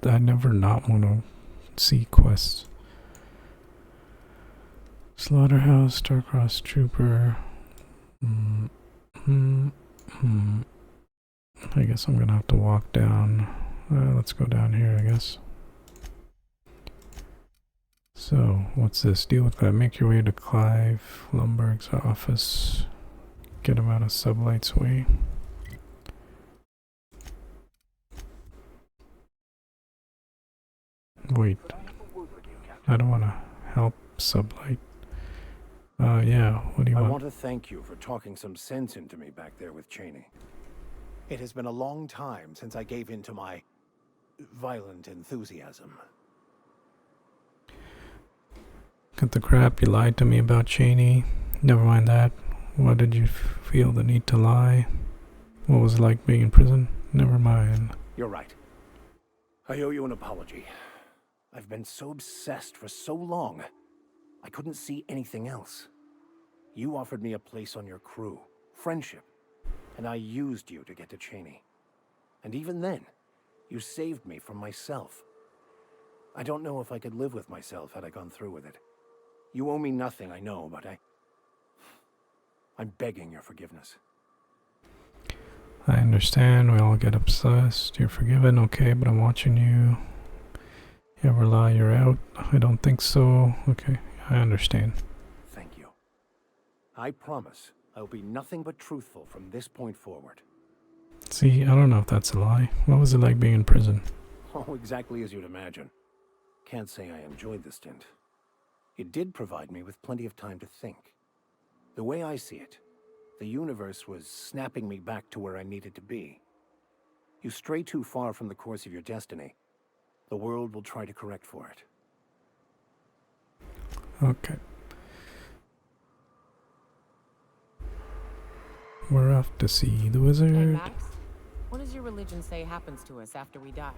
I never not want to see quests. Slaughterhouse, Starcross Trooper. I guess I'm gonna have to walk down. Let's go down here, I guess. So, what's this? Deal with that. Make your way to Clive Lumberg's office. Get him out of Sublight's way. Wait. I don't want to help Sublight. Yeah, what do you I want? want to thank you for talking some sense into me back there with Cheney. It has been a long time since I gave in to my violent enthusiasm. Cut the crap, you lied to me about Cheney. Never mind that. Why did you feel the need to lie? What was it like being in prison? Never mind. You're right. I owe you an apology. I've been so obsessed for so long, I couldn't see anything else. You offered me a place on your crew, friendship, and I used you to get to Cheney. And even then, you saved me from myself. I don't know if I could live with myself had I gone through with it. You owe me nothing, I know, but I'm begging your forgiveness. I understand, we all get obsessed. You're forgiven, okay, but I'm watching you. You ever lie, you're out? I don't think so. Okay, I understand. Thank you. I promise I'll be nothing but truthful from this point forward. See, I don't know if that's a lie. What was it like being in prison? Oh, exactly as you'd imagine. Can't say I enjoyed the stint. It did provide me with plenty of time to think. The way I see it, the universe was snapping me back to where I needed to be. You stray too far from the course of your destiny, the world will try to correct for it. Okay. We're off to see the wizard. Hey, Max. What does your religion say happens to us after we die?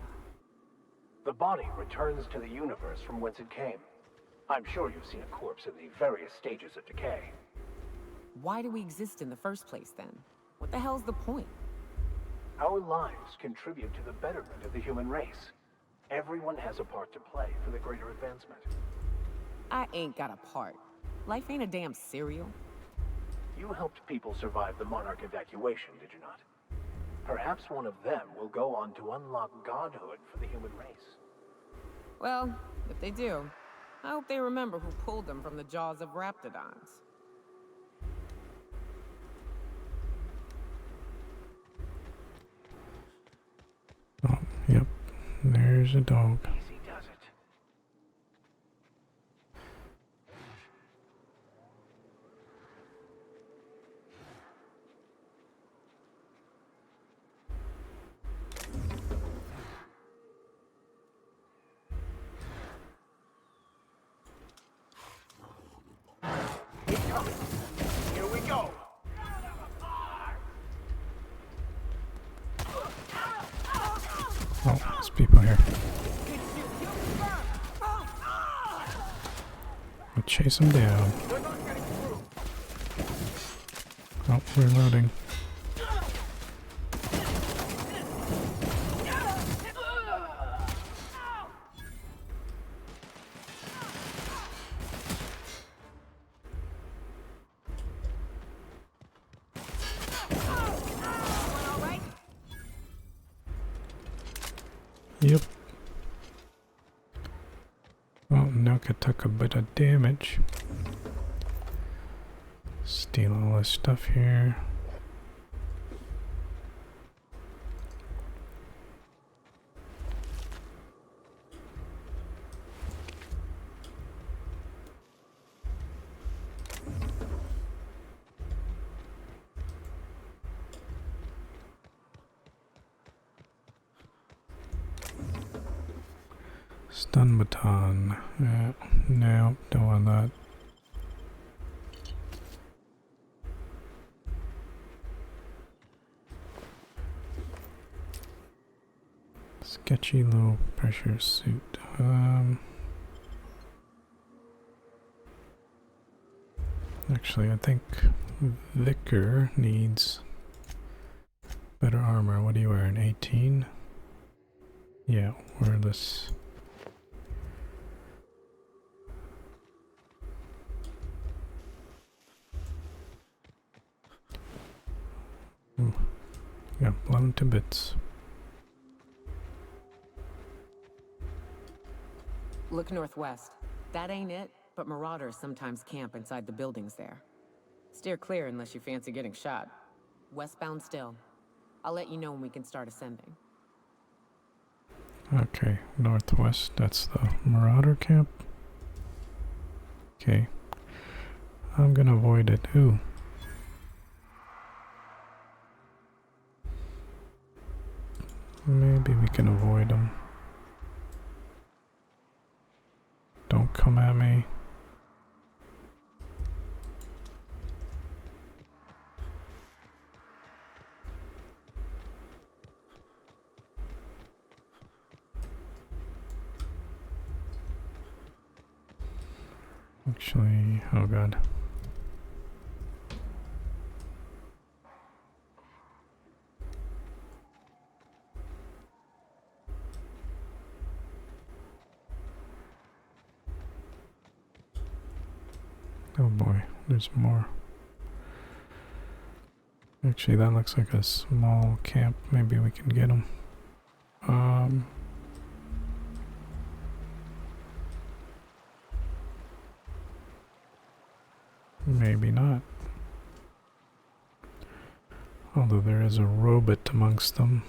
The body returns to the universe from whence it came. I'm sure you've seen a corpse in the various stages of decay. Why do we exist in the first place, then? What the hell's the point? Our lives contribute to the betterment of the human race. Everyone has a part to play for the greater advancement. I ain't got a part. Life ain't a damn cereal. You helped people survive the Monarch evacuation, did you not? Perhaps one of them will go on to unlock godhood for the human race. Well, if they do, I hope they remember who pulled them from the jaws of Raptidons. Oh, yep. There's a dog. Easy does it. Keep coming. Here we go. Oh, there's people here. We'll chase them down. Oh, reloading. Yep. Well, Nuka took a bit of damage. Steal all this stuff here. Stun baton. No, don't want that. Sketchy low pressure suit. Actually, I think Vicar needs better armor. What do you wear? An 18? Yeah, wear this. Ooh, got blown to bits. Look northwest. That ain't it, but marauders sometimes camp inside the buildings there. Steer clear unless you fancy getting shot. Westbound still. I'll let you know when we can start ascending. Okay, northwest, that's the Marauder camp. Okay. I'm gonna avoid it. Ooh. Maybe we can avoid them. Don't come at me. Actually, oh god. Oh boy, there's more. Actually, that looks like a small camp. Maybe we can get them. Maybe not. Although there is a robot amongst them.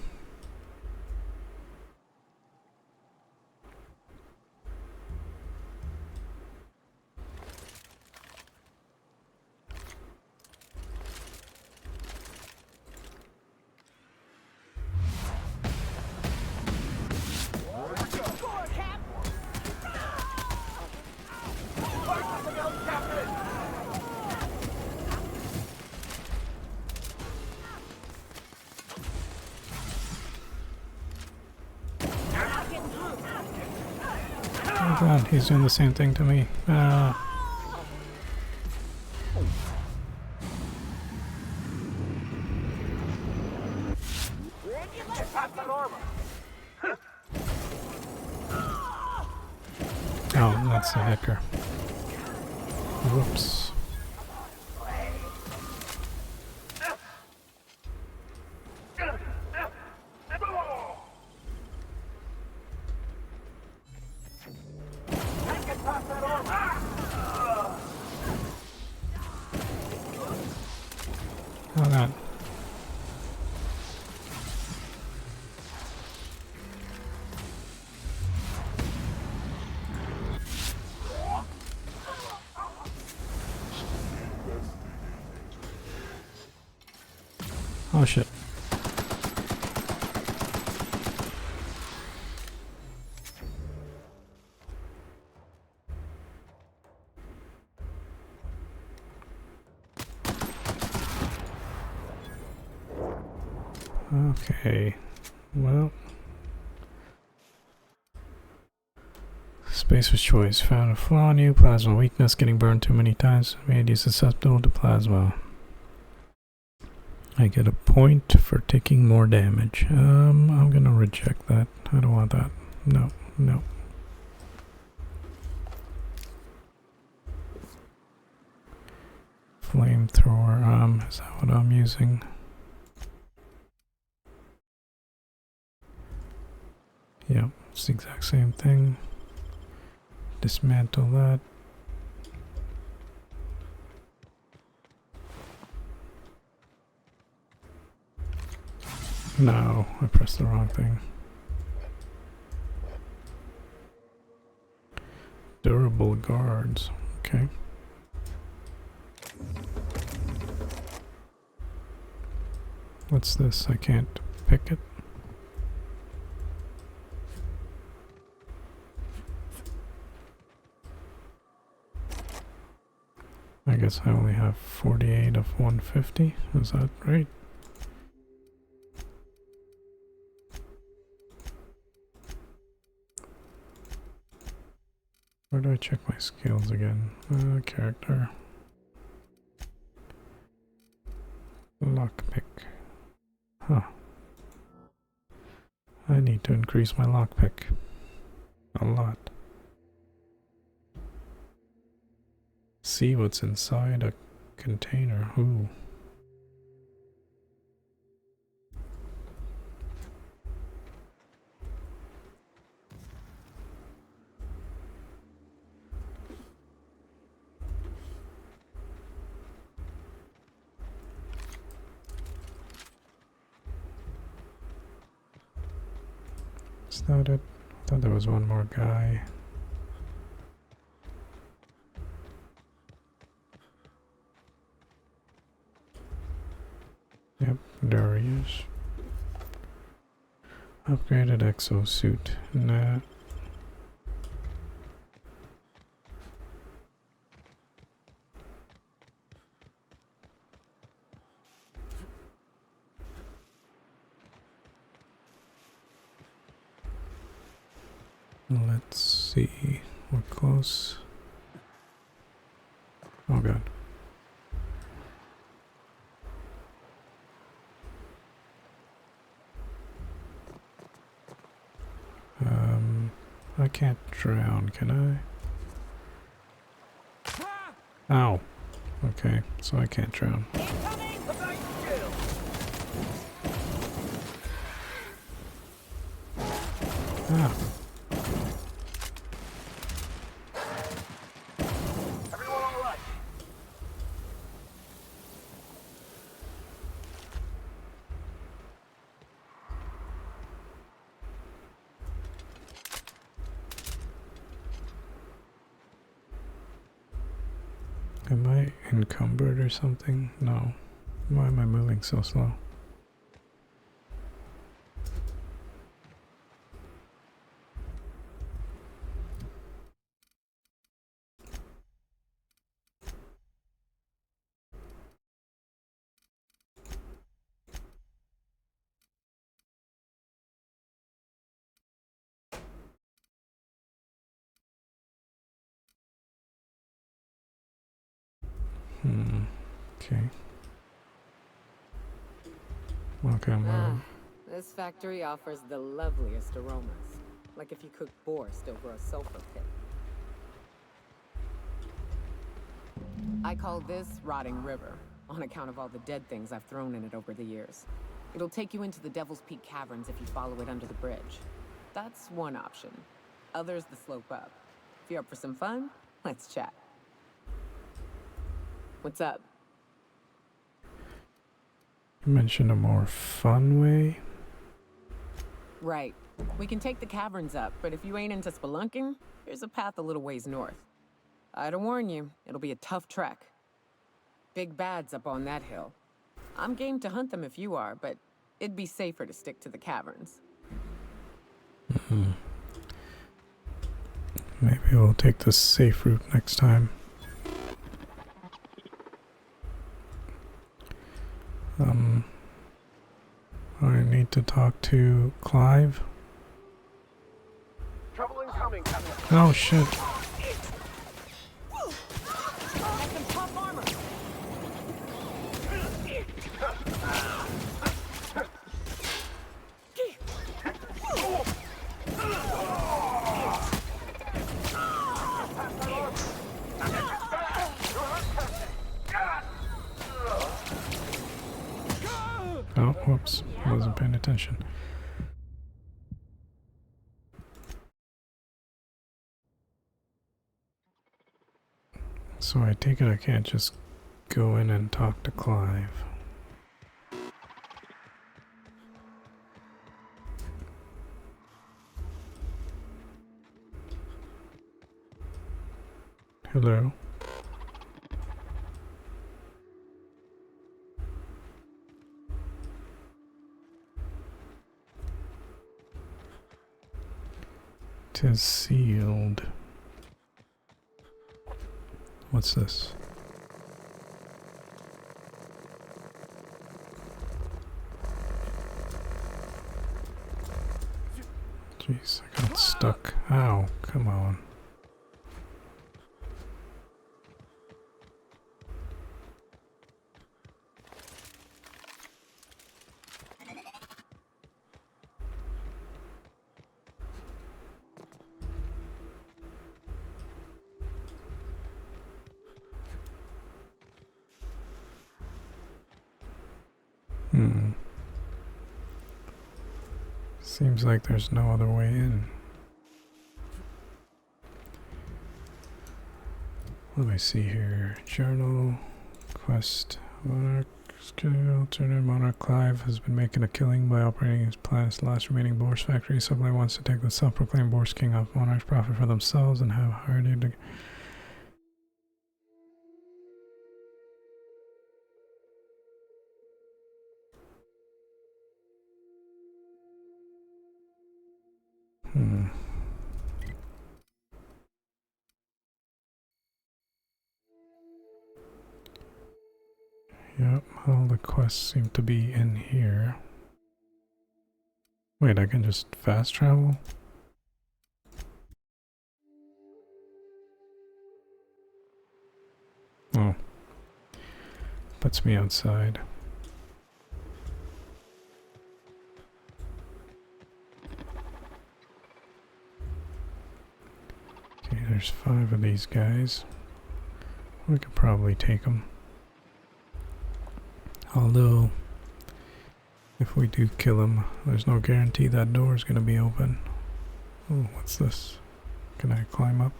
Oh god, he's doing the same thing to me. Oh, that's the hacker. Whoops. Oh god. Oh shit. Okay, well, Spacer's choice. Found a flaw in you. Plasma weakness. Getting burned too many times made you susceptible to plasma. I get a point for taking more damage. I'm gonna reject that. I don't want that. No, no. Flamethrower, is that what I'm using? Yep, it's the exact same thing. Dismantle that. No, I pressed the wrong thing. Durable guards, okay. What's this? I can't pick it. I guess I only have 48 of 150. Is that right? Where do I check my skills again? Character. Lockpick. Huh. I need to increase my lockpick. A lot. See what's inside a container. Ooh. Is that it? I thought there was one more guy. Yep, there he is. Upgraded exosuit. Nah. Let's see. We're close. Oh god. I can't drown, can I? Ow. Okay, so I can't drown. Ah. Am I encumbered or something? No. Why am I moving so slow? Okay. Okay, This factory offers the loveliest aromas. Like if you cook borscht over a sulfur pit. I call this Rotting River, on account of all the dead things I've thrown in it over the years. It'll take you into the Devil's Peak Caverns if you follow it under the bridge. That's one option. Others the slope up. If you're up for some fun, let's chat. What's up? You mentioned a more fun way? Right. We can take the caverns up, but if you ain't into spelunking, here's a path a little ways north. I'd warn you, it'll be a tough trek. Big bad's up on that hill. I'm game to hunt them if you are, but it'd be safer to stick to the caverns. Maybe we'll take the safe route next time. I need to talk to Clive. Trouble incoming. Oh shit. Oh, whoops. Wasn't paying attention. So I take it I can't just go in and talk to Clive. Hello. Tis sealed. What's this? Jeez, I got stuck. Ow, come on. Seems like there's no other way in. Let me see here. Journal, quest, Monarch, alternate Monarch Clive has been making a killing by operating his planet's last remaining Borscht factory. Subway wants to take the self-proclaimed Borscht King off Monarch's profit for themselves and have hired him to... Yep, all the quests seem to be in here. Wait, I can just fast travel? Oh. Puts me outside. Okay, there's 5 of these guys. We could probably take them. Although, if we do kill him, there's no guarantee that door is going to be open. Oh, what's this? Can I climb up?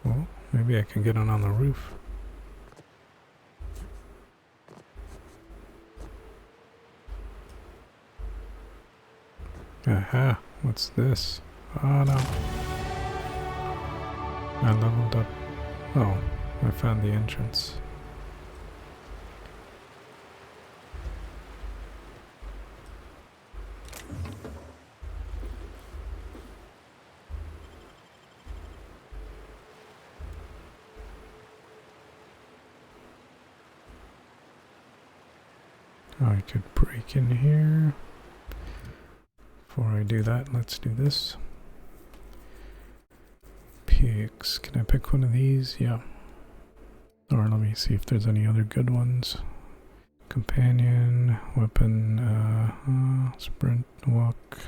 Well, maybe I can get on the roof. Aha, what's this? Oh no. I leveled up. Oh, I found the entrance. I could break in here. Before I do that, let's do this. Picks. Can I pick one of these? Yeah. Or let me see if there's any other good ones. Companion, weapon, sprint, walk.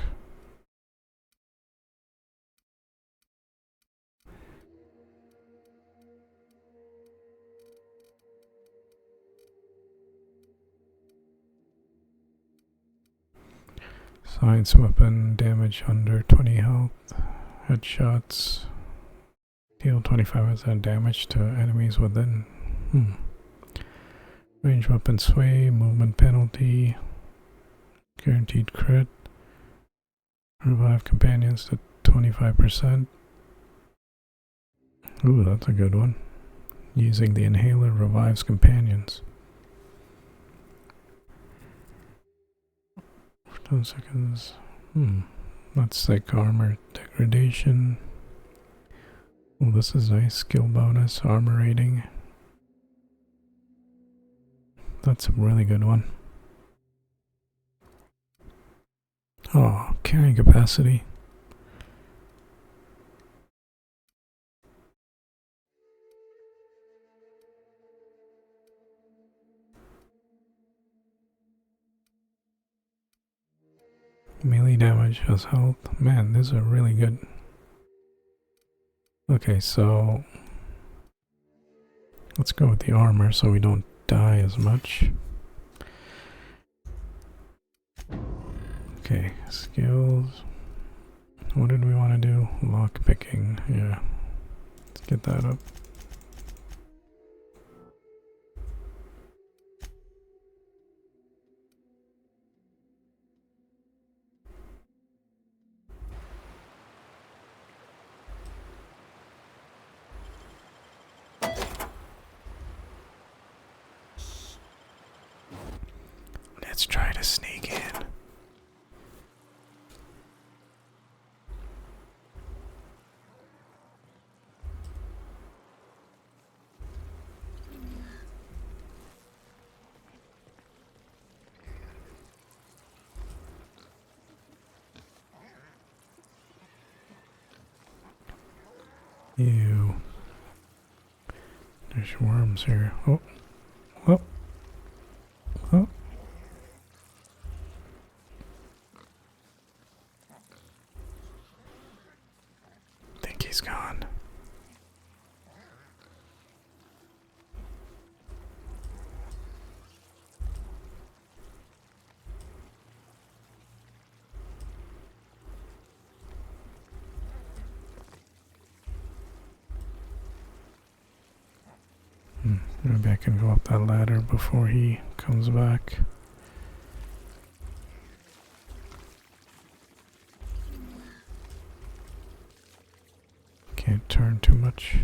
Science weapon, damage under 20 health, headshots, deal 25% damage to enemies within. Range weapon sway, movement penalty, guaranteed crit, revive companions to 25%. Ooh, that's a good one. Using the inhaler revives companions. 10 seconds. That's like armor degradation. Oh, this is nice. Skill bonus, armor rating. That's a really good one. Oh, carrying capacity. Melee damage has health. Man, these are really good. Okay, so let's go with the armor so we don't die as much. Okay, skills. What did we want to do? Lock picking. Yeah. Let's get that up. Let's try to sneak in. Ew. There's worms here. Oh. Oh. Oh. Think he's gone. Maybe I can go up that ladder before he comes back. Can't turn too much.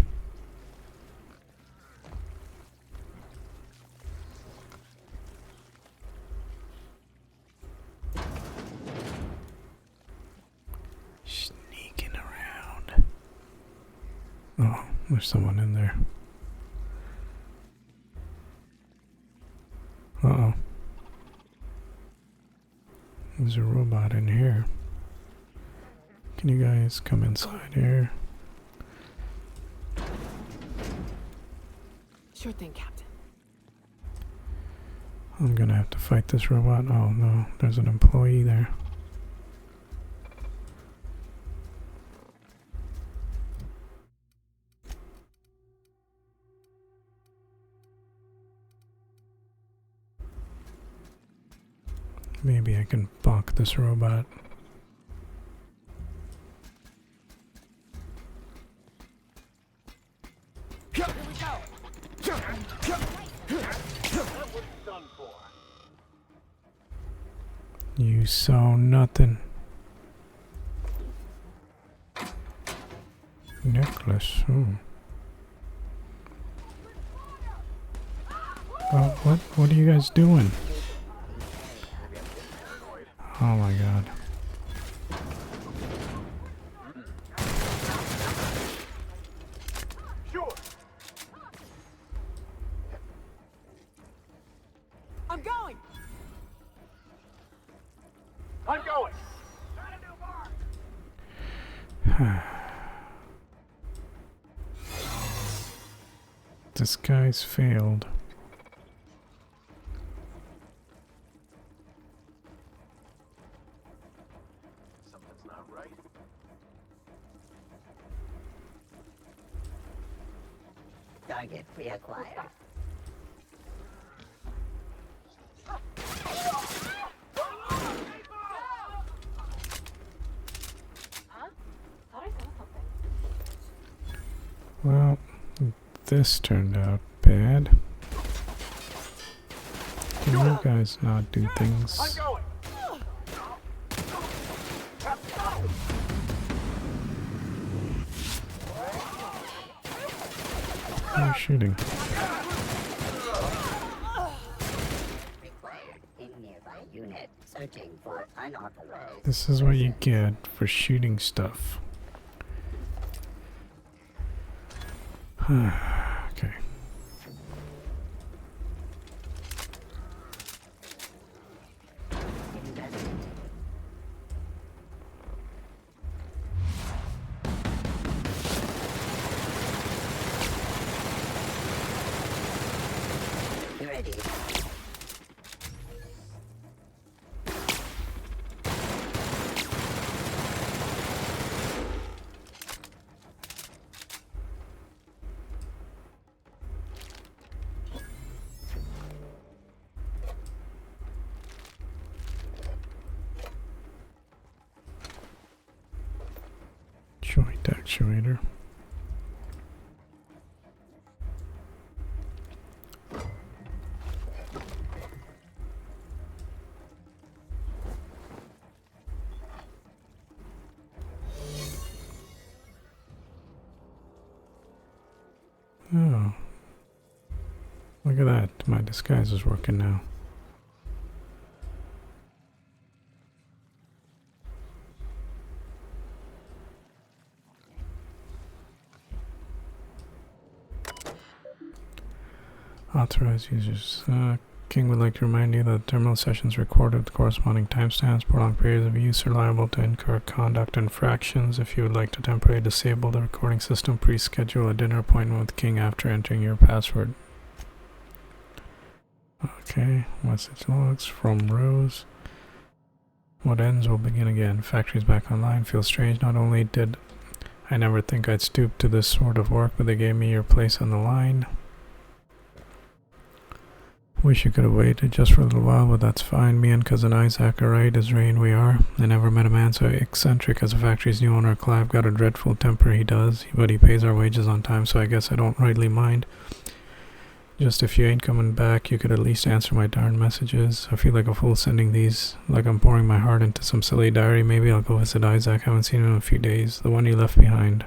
Oh, there's someone in there. Uh-oh. There's a robot in here. Can you guys come inside here? Sure thing, Captain. I'm gonna have to fight this robot. Oh no, there's an employee there. Maybe I can balk this robot. Here we go. You saw nothing. Necklace. Oh, what are you guys doing? Oh my god. Sure. I'm going. I'm going. This guy's failed. Something's not right. Target reacquired. Well, this turned out bad. Can you guys not do things? Who are shooting? Required in nearby unit. Searching for unauthorized. This is what you get for shooting stuff. Okay. Ready. Joint actuator. Oh. Look at that. My disguise is working now. Authorized users. King would like to remind you that the terminal sessions recorded with corresponding timestamps. Prolonged periods of use are liable to incur conduct infractions. If you would like to temporarily disable the recording system, please schedule a dinner appointment with King after entering your password. Okay, message logs from Rose. What ends will begin again. Factory's back online. Feels strange. Not only did I never think I'd stoop to this sort of work, but they gave me your place on the line. Wish you could have waited just for a little while, but that's fine. Me and cousin Isaac are right as rain we are. I never met a man so eccentric as the factory's new owner. Clive got a dreadful temper, he does, but he pays our wages on time, so I guess I don't rightly mind. Just if you ain't coming back, you could at least answer my darn messages. I feel like a fool sending these, like I'm pouring my heart into some silly diary. Maybe I'll go visit Isaac. Haven't seen him in a few days. The one you left behind.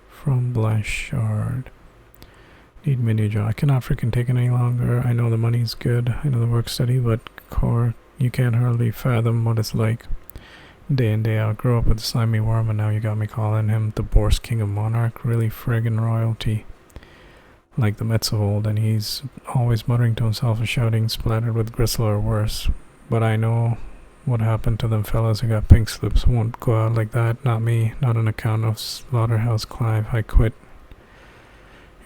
From Blanchard. Need mini job. I cannot freaking take it any longer. I know the money's good. I know the work's steady, but core, you can't hardly fathom what it's like. Day in, day out. Grew up with the slimy worm, and now you got me calling him the Bourse King of Monarch. Really friggin' royalty. Like the Mets of old, and he's always muttering to himself and shouting, splattered with gristle or worse. But I know what happened to them fellas who got pink slips. Won't go out like that. Not me. Not an account of Slaughterhouse Clive. I quit.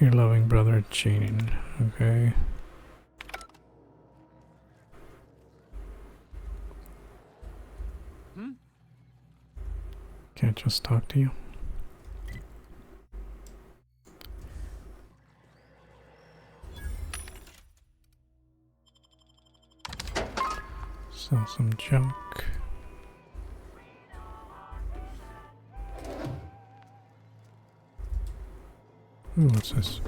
Your loving brother, Jane. Okay. Can't just talk to you. Sell some junk. Ooh, what's this?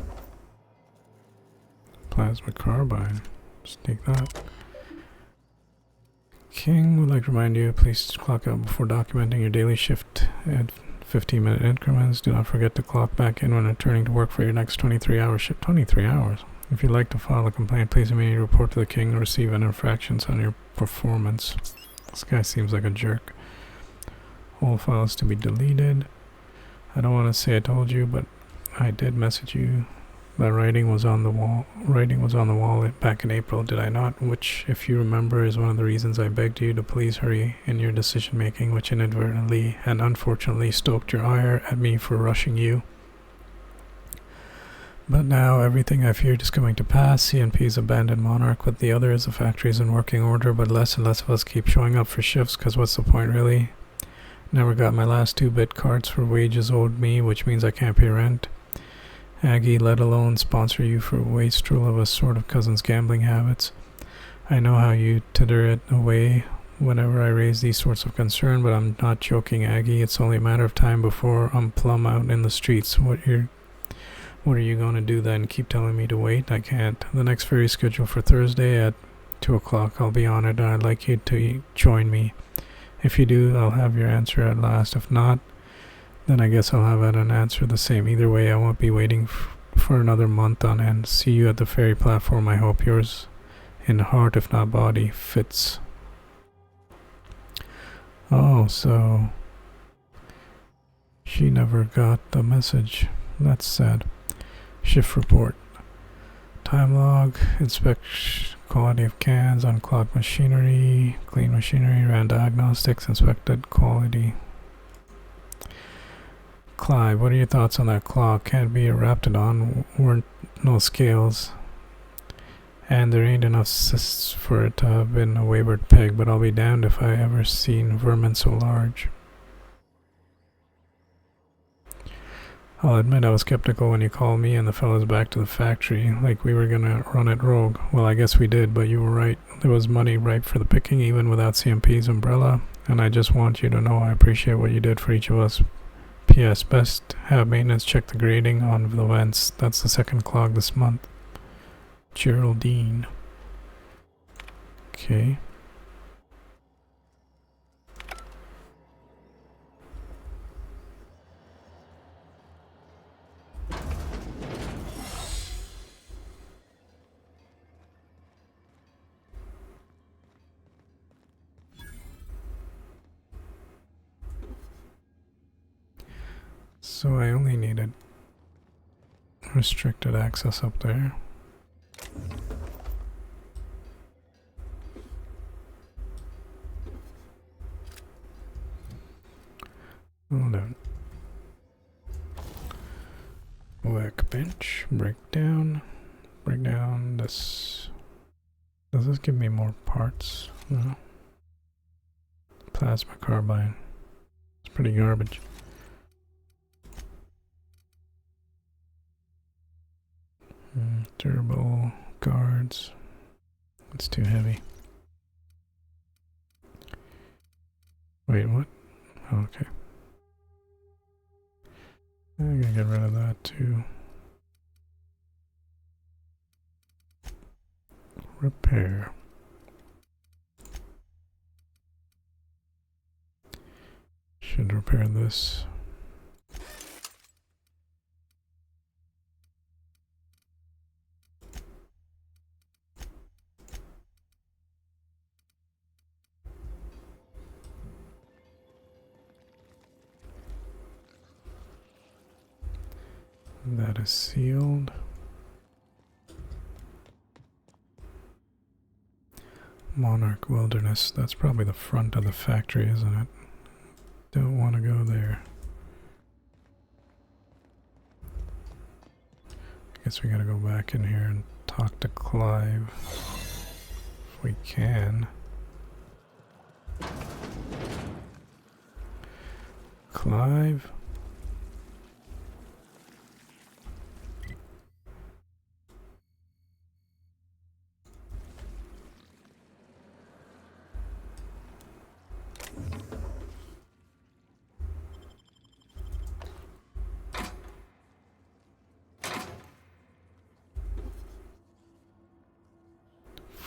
Plasma carbine. Just take that. King would like to remind you, please clock out before documenting your daily shift at 15-minute increments. Do not forget to clock back in when returning to work for your next 23-hour shift. 23 hours? If you'd like to file a complaint, please immediately report to the King and receive an infractions on your performance. This guy seems like a jerk. All files to be deleted. I don't want to say I told you, but I did message you. That writing was on the wall. Writing was on the wall back in April, did I not? Which, if you remember, is one of the reasons I begged you to please hurry in your decision making, which inadvertently and unfortunately stoked your ire at me for rushing you. But now everything I feared is coming to pass. CNP's abandoned Monarch with the others. The factory's in working order, but less and less of us keep showing up for shifts, cause what's the point really? Never got my last 2-bit cards for wages owed me, which means I can't pay rent. Aggie, let alone sponsor you for a wastrel of a sort of cousin's gambling habits. I know how you titter it away whenever I raise these sorts of concern, but I'm not joking, Aggie. It's only a matter of time before I'm plumb out in the streets. What are you going to do then? Keep telling me to wait? I can't. The next ferry scheduled for Thursday at 2 o'clock. I'll be on it, and I'd like you to join me. If you do, I'll have your answer at last. If not, then I guess I'll have an answer the same. Either way, I won't be waiting for another month on end. See you at the ferry platform, I hope. Yours in heart, if not body, Fitz. Oh, so she never got the message. That's sad. Shift report. Time log. Inspect quality of cans, unclogged machinery, clean machinery, ran diagnostics, inspected quality. Clive, what are your thoughts on that clock? Can't be a Raptidon, weren't no scales. And there ain't enough cysts for it to have been a wayward peg, but I'll be damned if I ever seen vermin so large. I'll admit I was skeptical when you called me and the fellas back to the factory, like we were gonna run it rogue. Well, I guess we did, but you were right. There was money ripe for the picking even without CMP's umbrella, and I just want you to know I appreciate what you did for each of us. P.S. Best have maintenance check the grading on the vents. That's the second clog this month. Geraldine. Okay. So I only needed restricted access up there. Hold on. Workbench, breakdown, this. Does this give me more parts? No. Plasma carbine. It's pretty garbage. Durable guards. It's too heavy. Wait, what? Oh, okay. I'm gonna get rid of that too. Repair. Should repair this. That is sealed. Monarch Wilderness. That's probably the front of the factory, isn't it? Don't want to go there. I guess we gotta go back in here and talk to Clive. If we can. Clive?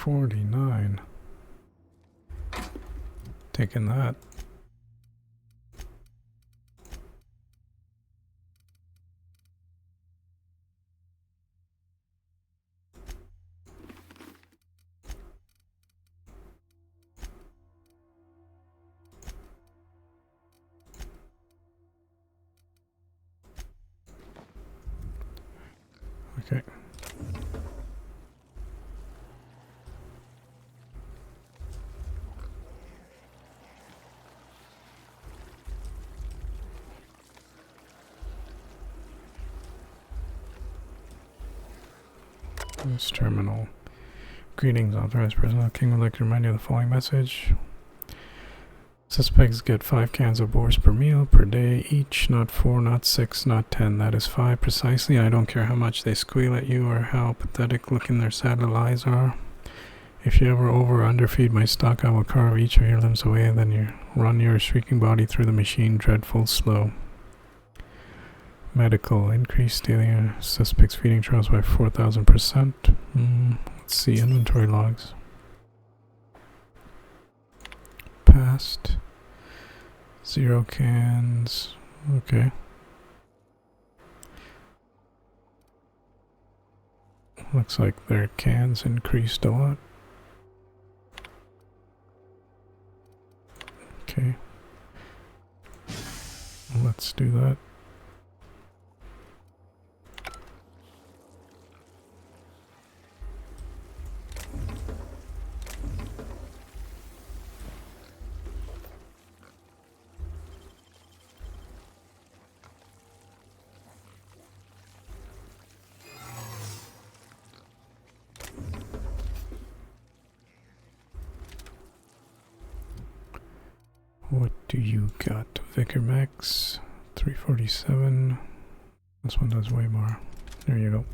$49. Taking that. Okay. This terminal. Greetings, authorized personnel. King would like to remind you of the following message. Suspects get 5 cans of Boris per meal per day each, not 4, not 6, not 10. That is 5 precisely. I don't care how much they squeal at you or how pathetic looking their sad little eyes are. If you ever over or underfeed my stock, I will carve each of your limbs away, and then you run your shrieking body through the machine, dreadful slow. Medical. Increase daily suspects feeding trials by 4,000%. Let's see inventory logs. Past. 0 cans. Okay. Looks like their cans increased a lot. Okay. Let's do that. What do you got? Vicar Max 347. This one does way more. There you go.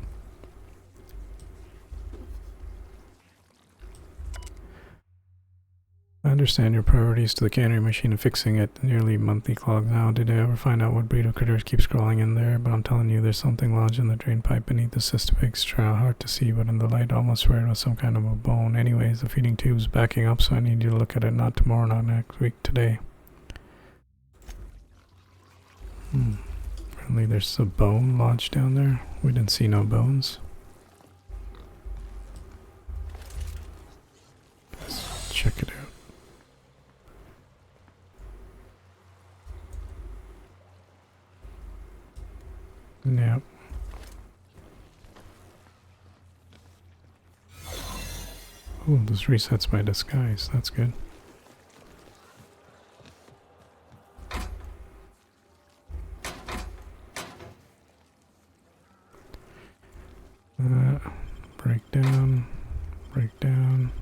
I understand your priorities to the cannery machine and fixing it. Nearly monthly clog now. Did I ever find out what breed of critters keeps crawling in there? But I'm telling you, there's something lodged in the drain pipe beneath the system. Extra hard to see, but in the light, I almost swear it was some kind of a bone. Anyways, the feeding tube's backing up, so I need you to look at it. Not tomorrow, not next week, today. Apparently there's a bone lodged down there. We didn't see no bones. Let's check it out. Yep. Oh, this resets my disguise. That's good. Break down, break down.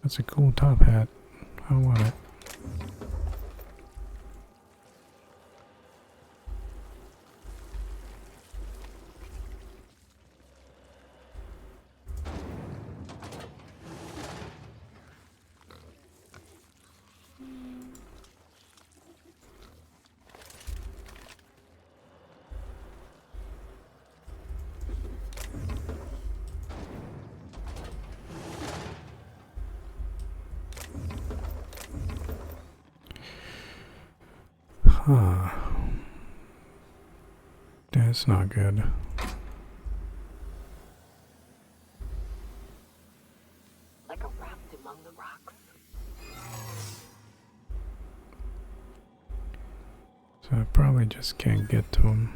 That's a cool top hat. I want it. That's not good. Like a raft among the rocks. So I probably just can't get to him.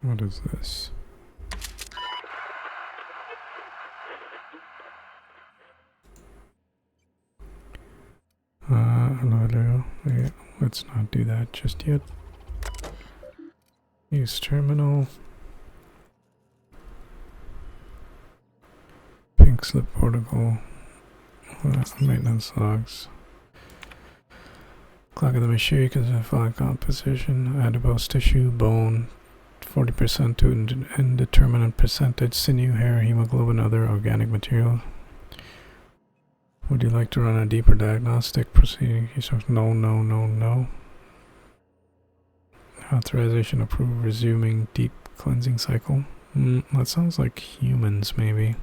What is this? Hello. Yeah, let's not do that just yet. Use terminal. Pink slip protocol. Maintenance logs. Clock of the machine because of file composition. Adipose tissue, bone. 40% to indeterminate percentage, sinew, hair, hemoglobin, other organic material. Would you like to run a deeper diagnostic proceeding? He says no. Authorization approved, resuming deep cleansing cycle. That sounds like humans, maybe.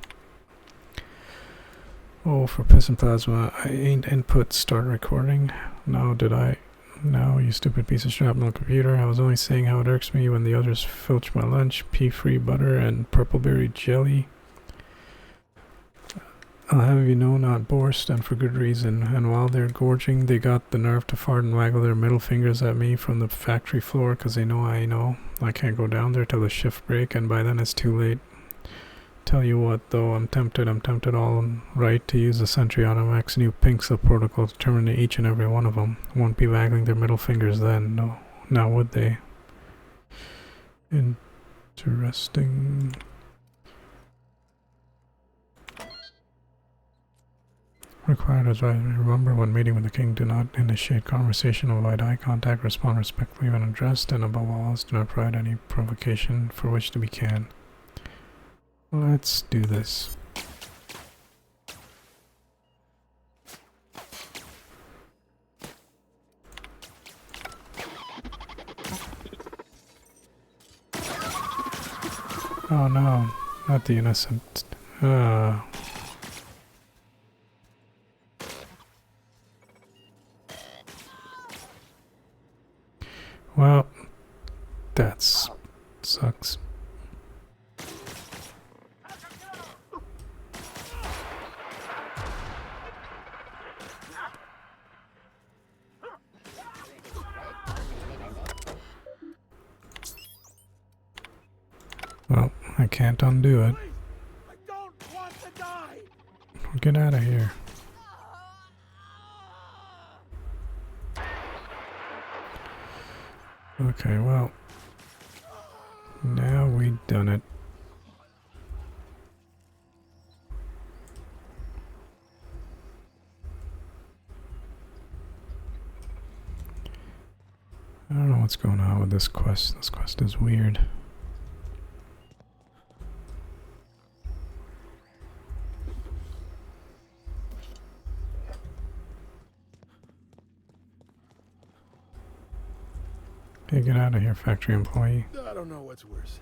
Oh, for piss and plasma, I ain't input, start recording. No, did I? No, you stupid piece of shrapnel computer. I was only saying how it irks me when the others filch my lunch, pea-free butter, and purpleberry jelly. I'll have you know, not Borst, and for good reason. And while they're gorging, they got the nerve to fart and waggle their middle fingers at me from the factory floor, 'cause they know I can't go down there till the shift break, and by then it's too late. Tell you what, though, I'm tempted all right to use the Sentry Automech's new pink slip protocol to terminate each and every one of them. Won't be waggling their middle fingers then, no. Now would they? Interesting. Required advisory. Remember, when meeting with the king, do not initiate conversation, avoid eye contact, respond respectfully when addressed, and above all else, do not provide any provocation for which to be canned. Let's do this. Oh no, not the innocent. Well, that sucks. Well, I can't undo it. Get out of here. Okay, well, now we've done it. I don't know what's going on with this quest. This quest is weird. Hey, get out of here, factory employee. I don't know what's worse.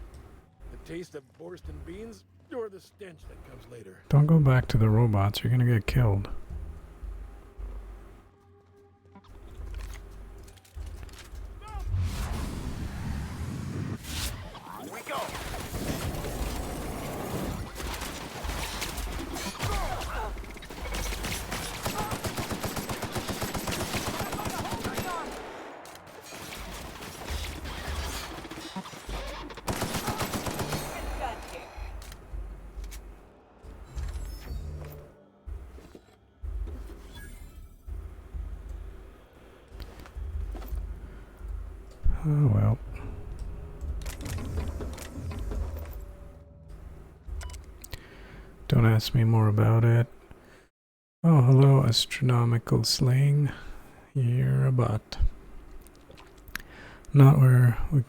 The taste of Borst and beans, or the stench that comes later. Don't go back to the robots, you're gonna get killed. Oh well. Don't ask me more about it. Oh, hello, astronomical sling. You're a bot. Not where we...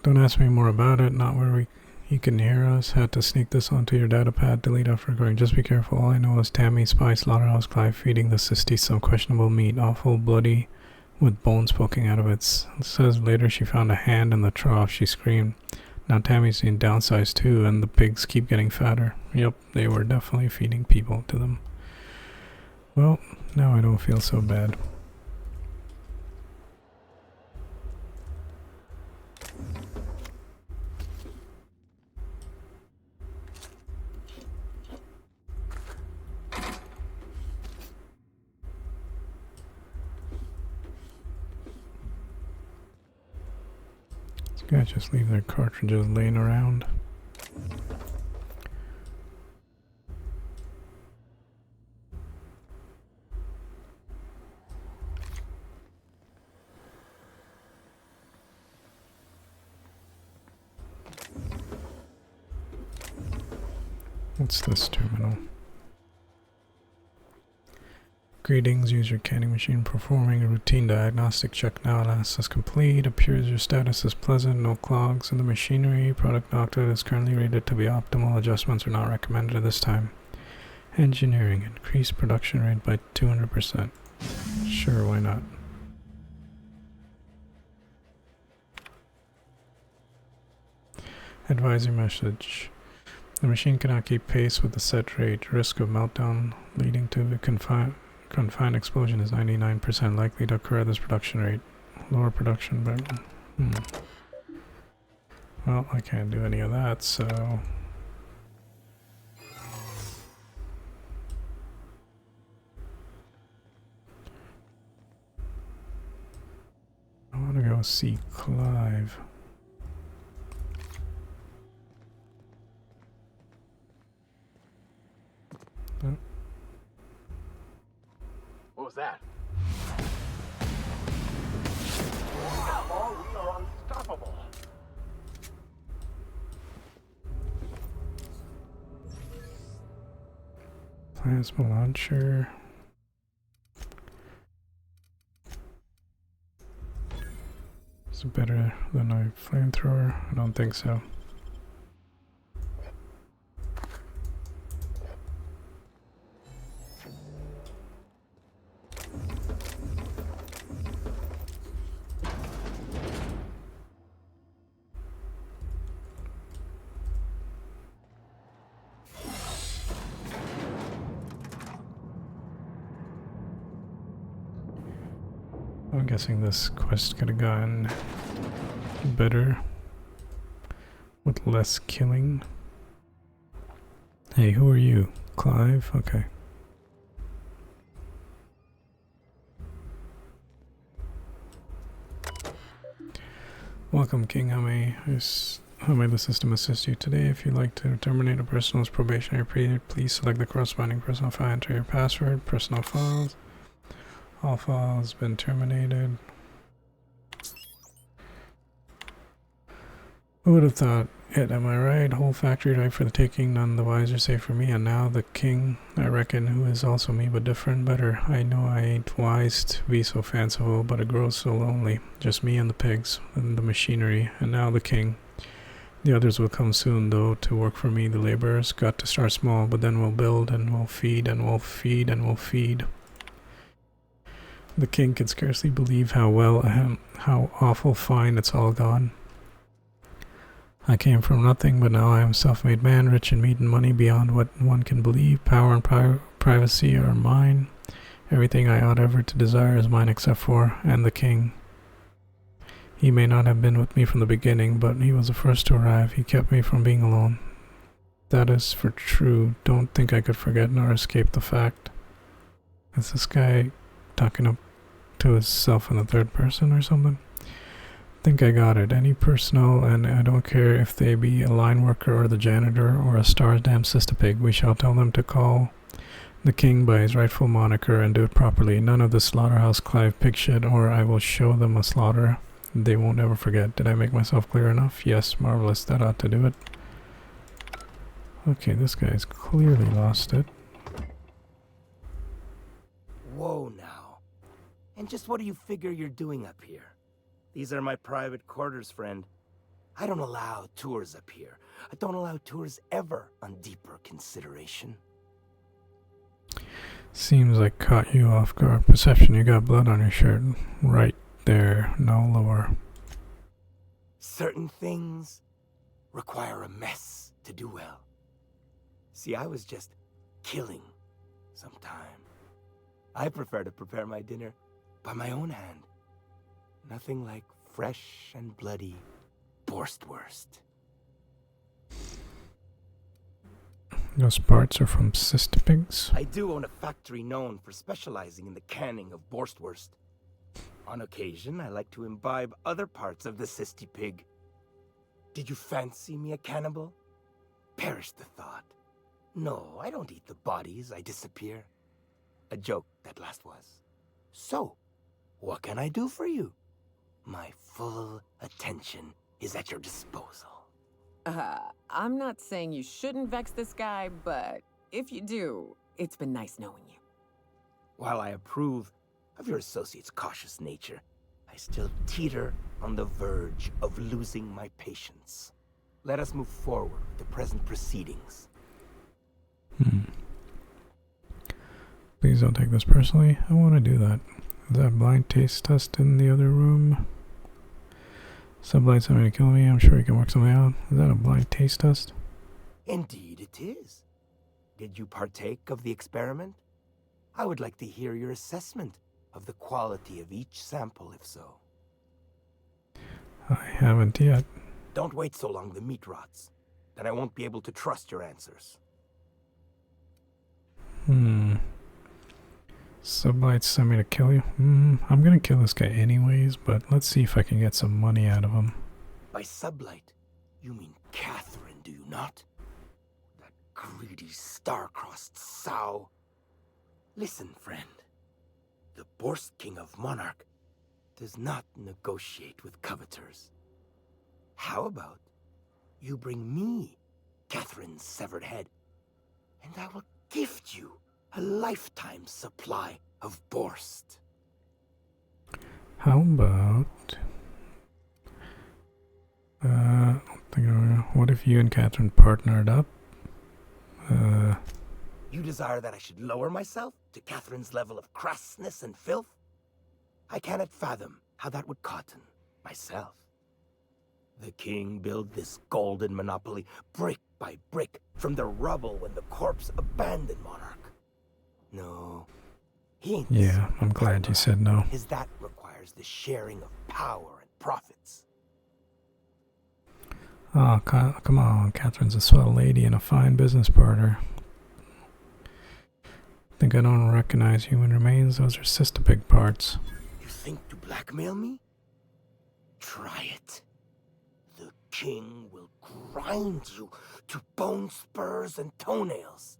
don't ask me more about it. Not where he can hear us. Had to sneak this onto your data pad. Delete after recording. Just be careful. All I know is Tammy spies Slaughterhouse Clive feeding the Sisty some questionable meat. Awful, bloody, with bones poking out of it. It says later she found a hand in the trough. She screamed. Now Tammy's seen downsized too, and the pigs keep getting fatter. Yep, they were definitely feeding people to them. Well, now I don't feel so bad. Guys just leave their cartridges laying around. What's this terminal? Greetings, use your canning machine performing a routine diagnostic check now. Analysis complete. Appears your status is pleasant, no clogs in the machinery. Product output is currently rated to be optimal. Adjustments are not recommended at this time. Engineering, increase production rate by 200%. Sure, why not? Advisory message. The machine cannot keep pace with the set rate. Risk of meltdown leading to a confined explosion is 99% likely to occur at this production rate. Lower production, but well, I can't do any of that, so I want to go see Clive. Oh. What was that? Oh, we are unstoppable. Plasma launcher. Is it better than a flamethrower? I don't think so. I'm guessing this quest could have gone better with less killing. Hey, who are you? Clive? Okay. Welcome, King. How may the system assist you today? If you'd like to terminate a personal's probationary period, please select the corresponding personal file, enter your password, personal files. All files been terminated. Who would have thought it, am I right? Whole factory right for the taking, none the wiser, save for me, and now the king, I reckon, who is also me but different, better. I know I ain't wise to be so fanciful, but it grows so lonely. Just me and the pigs, and the machinery, and now the king. The others will come soon, though, to work for me. The laborers got to start small, but then we'll build, and we'll feed, and we'll feed, and we'll feed. The king can scarcely believe how awful fine it's all gone. I came from nothing, but now I am a self-made man, rich in meat and money beyond what one can believe. Power and privacy are mine. Everything I ought ever to desire is mine except for, and the king. He may not have been with me from the beginning, but he was the first to arrive. He kept me from being alone. That is for true. Don't think I could forget nor escape the fact. Is this guy talking up to himself in the third person or something? Think I got it. Any personnel, and I don't care if they be a line worker or the janitor or a star's damn sister pig, we shall tell them to call the king by his rightful moniker and do it properly. None of the Slaughterhouse Clive pig shit, or I will show them a slaughter they won't ever forget. Did I make myself clear enough? Yes, marvelous. That ought to do it. Okay, this guy's clearly lost it. Whoa now. And just what do you figure you're doing up here? These are my private quarters, friend. I don't allow tours up here. I don't allow tours ever on deeper consideration. Seems like caught you off guard. Perception, you got blood on your shirt. Right there, no lower. Certain things require a mess to do well. See, I was just killing some time. I prefer to prepare my dinner by my own hand. Nothing like fresh and bloody Borstwurst. Those parts are from Cystypigs. I do own a factory known for specializing in the canning of Borstwurst. On occasion, I like to imbibe other parts of the Cystipig. Did you fancy me a cannibal? Perish the thought. No, I don't eat the bodies, I disappear. A joke, that last was. So, what can I do for you? My full attention is at your disposal. I'm not saying you shouldn't vex this guy, but if you do, it's been nice knowing you. While I approve of your associate's cautious nature, I still teeter on the verge of losing my patience. Let us move forward with the present proceedings. Please don't take this personally. I want to do that. Is that blind taste test in the other room? Sublight's having to kill me. I'm sure he can work something out. Is that a blind taste test? Indeed it is. Did you partake of the experiment? I would like to hear your assessment of the quality of each sample, if so. I haven't yet. Don't wait so long the meat rots. Then I won't be able to trust your answers. Sublights sent me to kill you? I'm gonna kill this guy anyways, but let's see if I can get some money out of him. By sublight, you mean Catherine, do you not? That greedy, star-crossed sow. Listen, friend. The Borst King of Monarch does not negotiate with coveters. How about you bring me Catherine's severed head, and I will gift you a lifetime supply of Borst. How about... what if you and Catherine partnered up? You desire that I should lower myself to Catherine's level of crassness and filth? I cannot fathom how that would cotton myself. The king built this golden monopoly brick by brick from the rubble when the corpse abandoned Monarch. No, he ain't. Yeah, I'm glad you said no. His that requires the sharing of power and profits. Oh, come on. Catherine's a swell lady and a fine business partner. Think I don't recognize human remains? Those are Cystipig parts. You think to blackmail me? Try it. The king will grind you to bone spurs and toenails.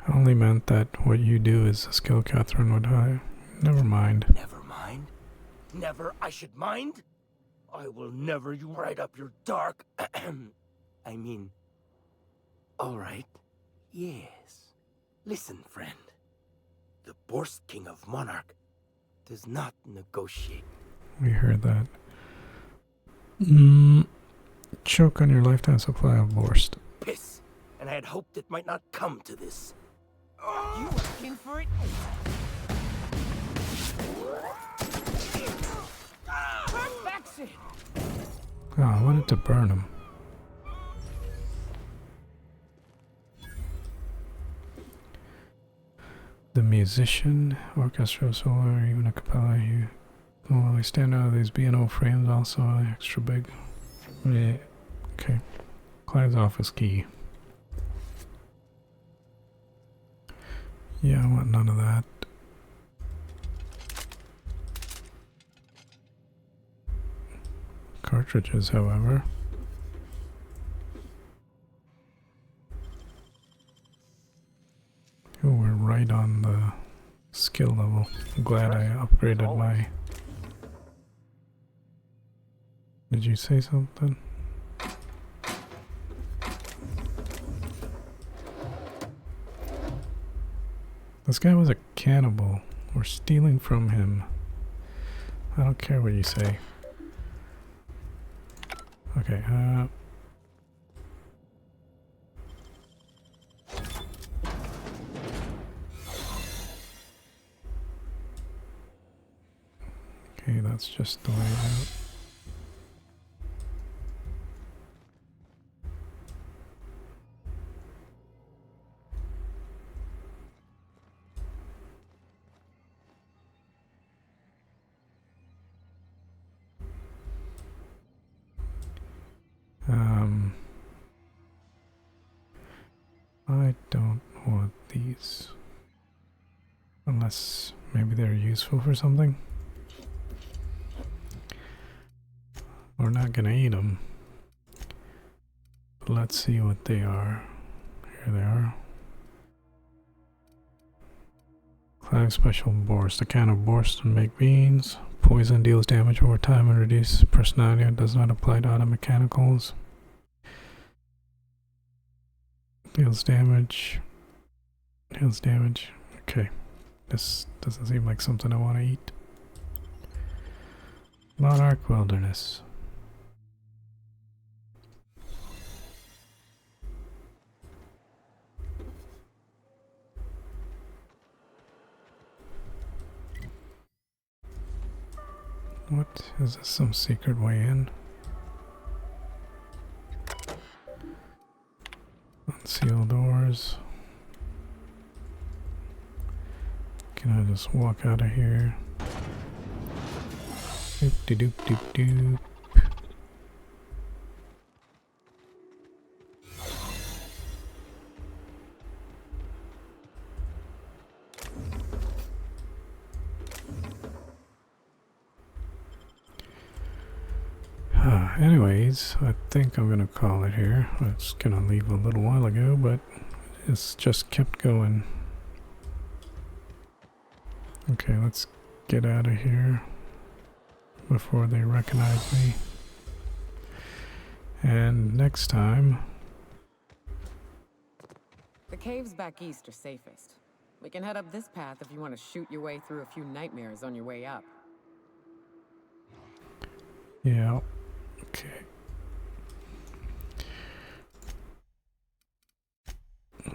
I only meant that what you do is a skill Catherine would hire. Never mind. Never mind? Never I should mind? I will never you right up your dark... I mean... Alright. Yes. Listen, friend. The Borst King of Monarch does not negotiate. We heard that. Choke on your lifetime supply of Borst. Piss. And I had hoped it might not come to this. You looking for it? Perfection! Oh, I wanted to burn him. The musician, orchestra, solo, or even a cappella. You always stand out of these B&O frames, also extra big. Yeah. Okay. Clyde's office key. Yeah, I want none of that. Cartridges, however. Oh, we're right on the skill level. I'm glad I upgraded my... Did you say something? This guy was a cannibal. We're stealing from him. I don't care what you say. Okay, okay, that's just the way out. I don't want these. Unless maybe they're useful for something. We're not gonna eat them. But let's see what they are. Here they are. Clang Special Borst. A can of Borst and baked beans. Poison deals damage over time and reduces personality. It does not apply to auto mechanicals. Deals damage. Deals damage. Okay. This doesn't seem like something I want to eat. Monarch Wilderness. What? Is this some secret way in? Unseal doors. Can I just walk out of here? Doop de doop doop doop. Anyways, I think I'm gonna call it here. I was gonna leave a little while ago, but it's just kept going. Okay, let's get out of here before they recognize me. And next time... The caves back east are safest. We can head up this path if you want to shoot your way through a few nightmares on your way up. Yeah. Okay.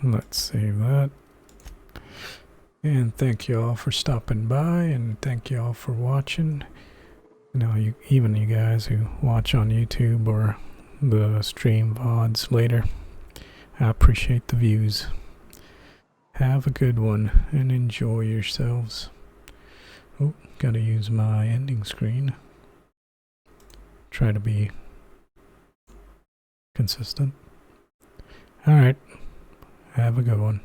Let's save that. And thank you all for stopping by, and thank you all for watching. You know, even you guys who watch on YouTube or the stream VODs later, I appreciate the views. Have a good one and enjoy yourselves. Oh, gotta use my ending screen. Try to be consistent. Alright, have a good one.